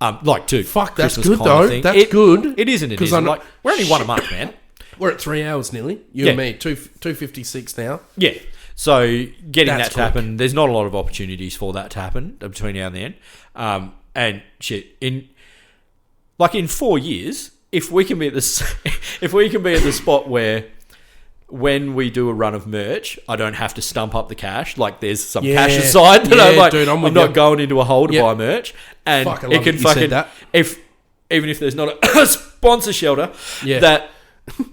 Speaker 2: Like 2.
Speaker 1: Fuck, that's
Speaker 2: Christmas
Speaker 1: good
Speaker 2: kind of
Speaker 1: though.
Speaker 2: thing.
Speaker 1: That's good.
Speaker 2: It isn't. It isn't. Like, we're only one a month, man.
Speaker 1: We're at 3 hours nearly. You and me, 2:56 now.
Speaker 2: Yeah. So getting
Speaker 1: That's
Speaker 2: that to happen, there's not a lot of opportunities for that to happen between now and then. And shit, in 4 years, if we can be at the spot where when we do a run of merch, I don't have to stump up the cash. Like there's some cash aside that I'm like, dude, I'm not going into a hole to buy merch, and
Speaker 1: Fuck, I
Speaker 2: it
Speaker 1: love
Speaker 2: can
Speaker 1: that you said that.
Speaker 2: even if there's not a sponsor shelter, that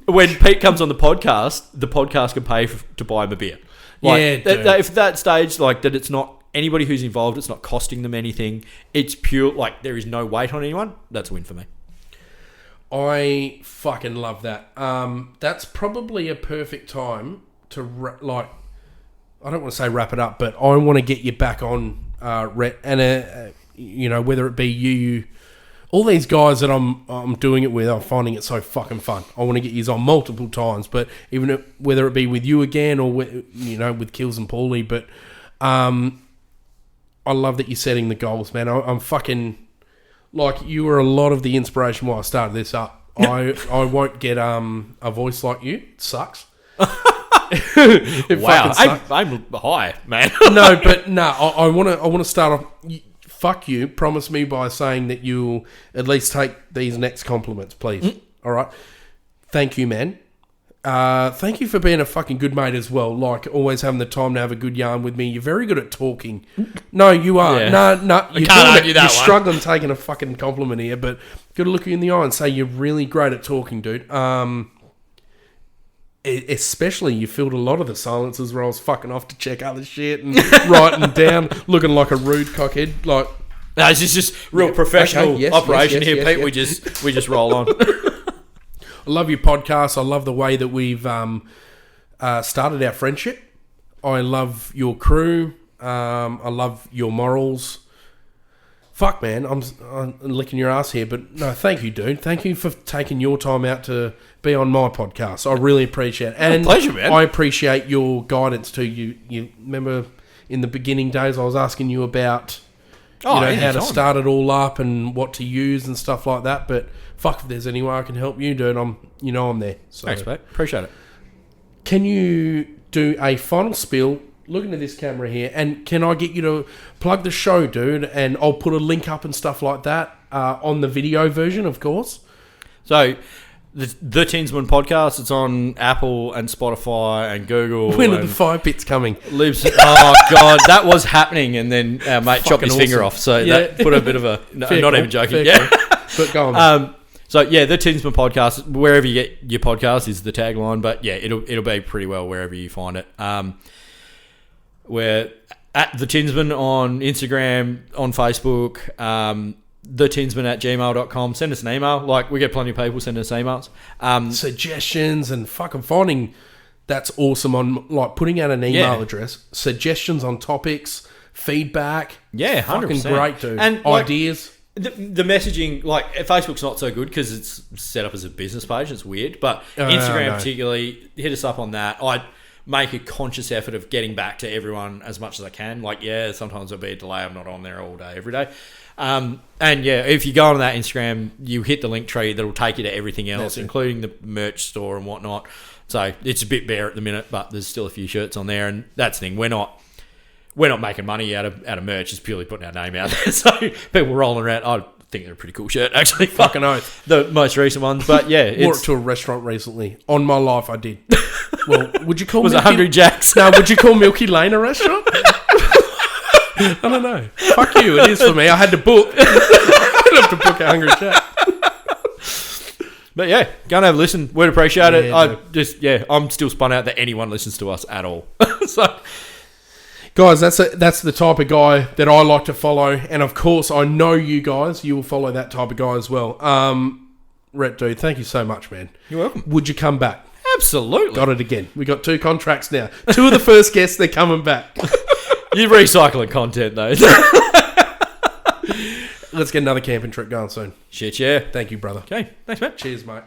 Speaker 2: when Pete comes on the podcast can pay to buy him a beer. Like, if that stage, like that, it's not anybody who's involved. It's not costing them anything. It's pure, like there is no weight on anyone. That's a win for me.
Speaker 1: I fucking love that. That's probably a perfect time to I don't want to say wrap it up, but I want to get you back on RHETT, and you know, whether it be you, all these guys that I'm doing it with, I'm finding it so fucking fun. I want to get you on multiple times, but whether it be with you again or with Kills and Paulie, but I love that you're setting the goals, man. I'm fucking. Like, you were a lot of the inspiration why I started this up. I won't get a voice like you. It sucks.
Speaker 2: Wow, I'm high, man.
Speaker 1: I want to start off. Fuck you. Promise me by saying that you'll at least take these next compliments, please. All right. Thank you, man. Thank you for being a fucking good mate as well. Like, always having the time to have a good yarn with me. You're very good at talking. No, you are.
Speaker 2: Yeah.
Speaker 1: No, you
Speaker 2: can't argue that
Speaker 1: You're
Speaker 2: one.
Speaker 1: struggling taking a fucking compliment here, but got to look you in the eye and say you're really great at talking, dude. Especially you filled a lot of the silences where I was fucking off to check other shit and writing down, looking like a rude cockhead. Like,
Speaker 2: no, this is just real professional operation here, Pete.
Speaker 1: Yes.
Speaker 2: We just roll on.
Speaker 1: I love your podcast. I love the way that we've started our friendship. I love your crew. I love your morals. Fuck, man, I'm licking your ass here, but no, thank you, dude. Thank you for taking your time out to be on my podcast. I really appreciate it. And
Speaker 2: pleasure, man.
Speaker 1: I appreciate your guidance too. You remember in the beginning days I was asking you about how to start it all up and what to use and stuff like that, but fuck, if there's any way I can help you, dude, I'm there. So,
Speaker 2: thanks, mate. Appreciate it.
Speaker 1: Can you do a final spiel, looking at this camera here, and can I get you to plug the show, dude, and I'll put a link up and stuff like that on the video version, of course.
Speaker 2: So, the TINSMEN podcast, it's on Apple and Spotify and Google.
Speaker 1: When are the 5 bits coming?
Speaker 2: Oh, God, that was happening, and then our mate chopped his finger off, so that put a bit of a... No, I'm not even joking. Yeah.
Speaker 1: But go on.
Speaker 2: So yeah, the TINSMEN podcast, wherever you get your podcast is the tagline, but yeah, it'll be pretty well wherever you find it. We're at the TINSMEN on Instagram, on Facebook, thetinsmen@gmail.com. Send us an email. Like, we get plenty of people sending us emails.
Speaker 1: Suggestions and fucking finding that's awesome on, like, putting out an email address, suggestions on topics, feedback.
Speaker 2: Yeah, 100%.
Speaker 1: Fucking great, dude.
Speaker 2: And
Speaker 1: ideas.
Speaker 2: The messaging, like, Facebook's not so good because it's set up as a business page. It's weird. But Instagram particularly, hit us up on that. I make a conscious effort of getting back to everyone as much as I can. Like, yeah, sometimes there'll be a delay. I'm not on there all day, every day. And yeah, if you go on that Instagram, you hit the link tree that'll take you to everything else, including the merch store and whatnot. So it's a bit bare at the minute, but there's still a few shirts on there. And that's the thing. We're not making money out of merch. It's purely putting our name out there. So people rolling around. I think they're a pretty cool shirt, actually.
Speaker 1: Fucking oath.
Speaker 2: The most recent ones. But yeah.
Speaker 1: Wore it to a restaurant recently. On my life, I did. Well, would you call
Speaker 2: Was it Hungry Jack's?
Speaker 1: No, would you call Milky Lane a restaurant? I don't know. Fuck you. It is for me. I had to book. I'd have to book a Hungry Jack.
Speaker 2: But yeah, go and have a listen. We'd appreciate it.
Speaker 1: No.
Speaker 2: I'm still spun out that anyone listens to us at all. So...
Speaker 1: Guys, that's the type of guy that I like to follow, and of course, I know you guys, you will follow that type of guy as well. RHETT, dude, thank you so much, man.
Speaker 2: You're welcome.
Speaker 1: Would you come back?
Speaker 2: Absolutely.
Speaker 1: Got it again. We got 2 contracts now. 2 of the first guests, they're coming back.
Speaker 2: You're recycling content, though.
Speaker 1: Let's get another camping trip going soon.
Speaker 2: Shit, yeah.
Speaker 1: Thank you, brother.
Speaker 2: Okay, thanks, man.
Speaker 1: Cheers, mate.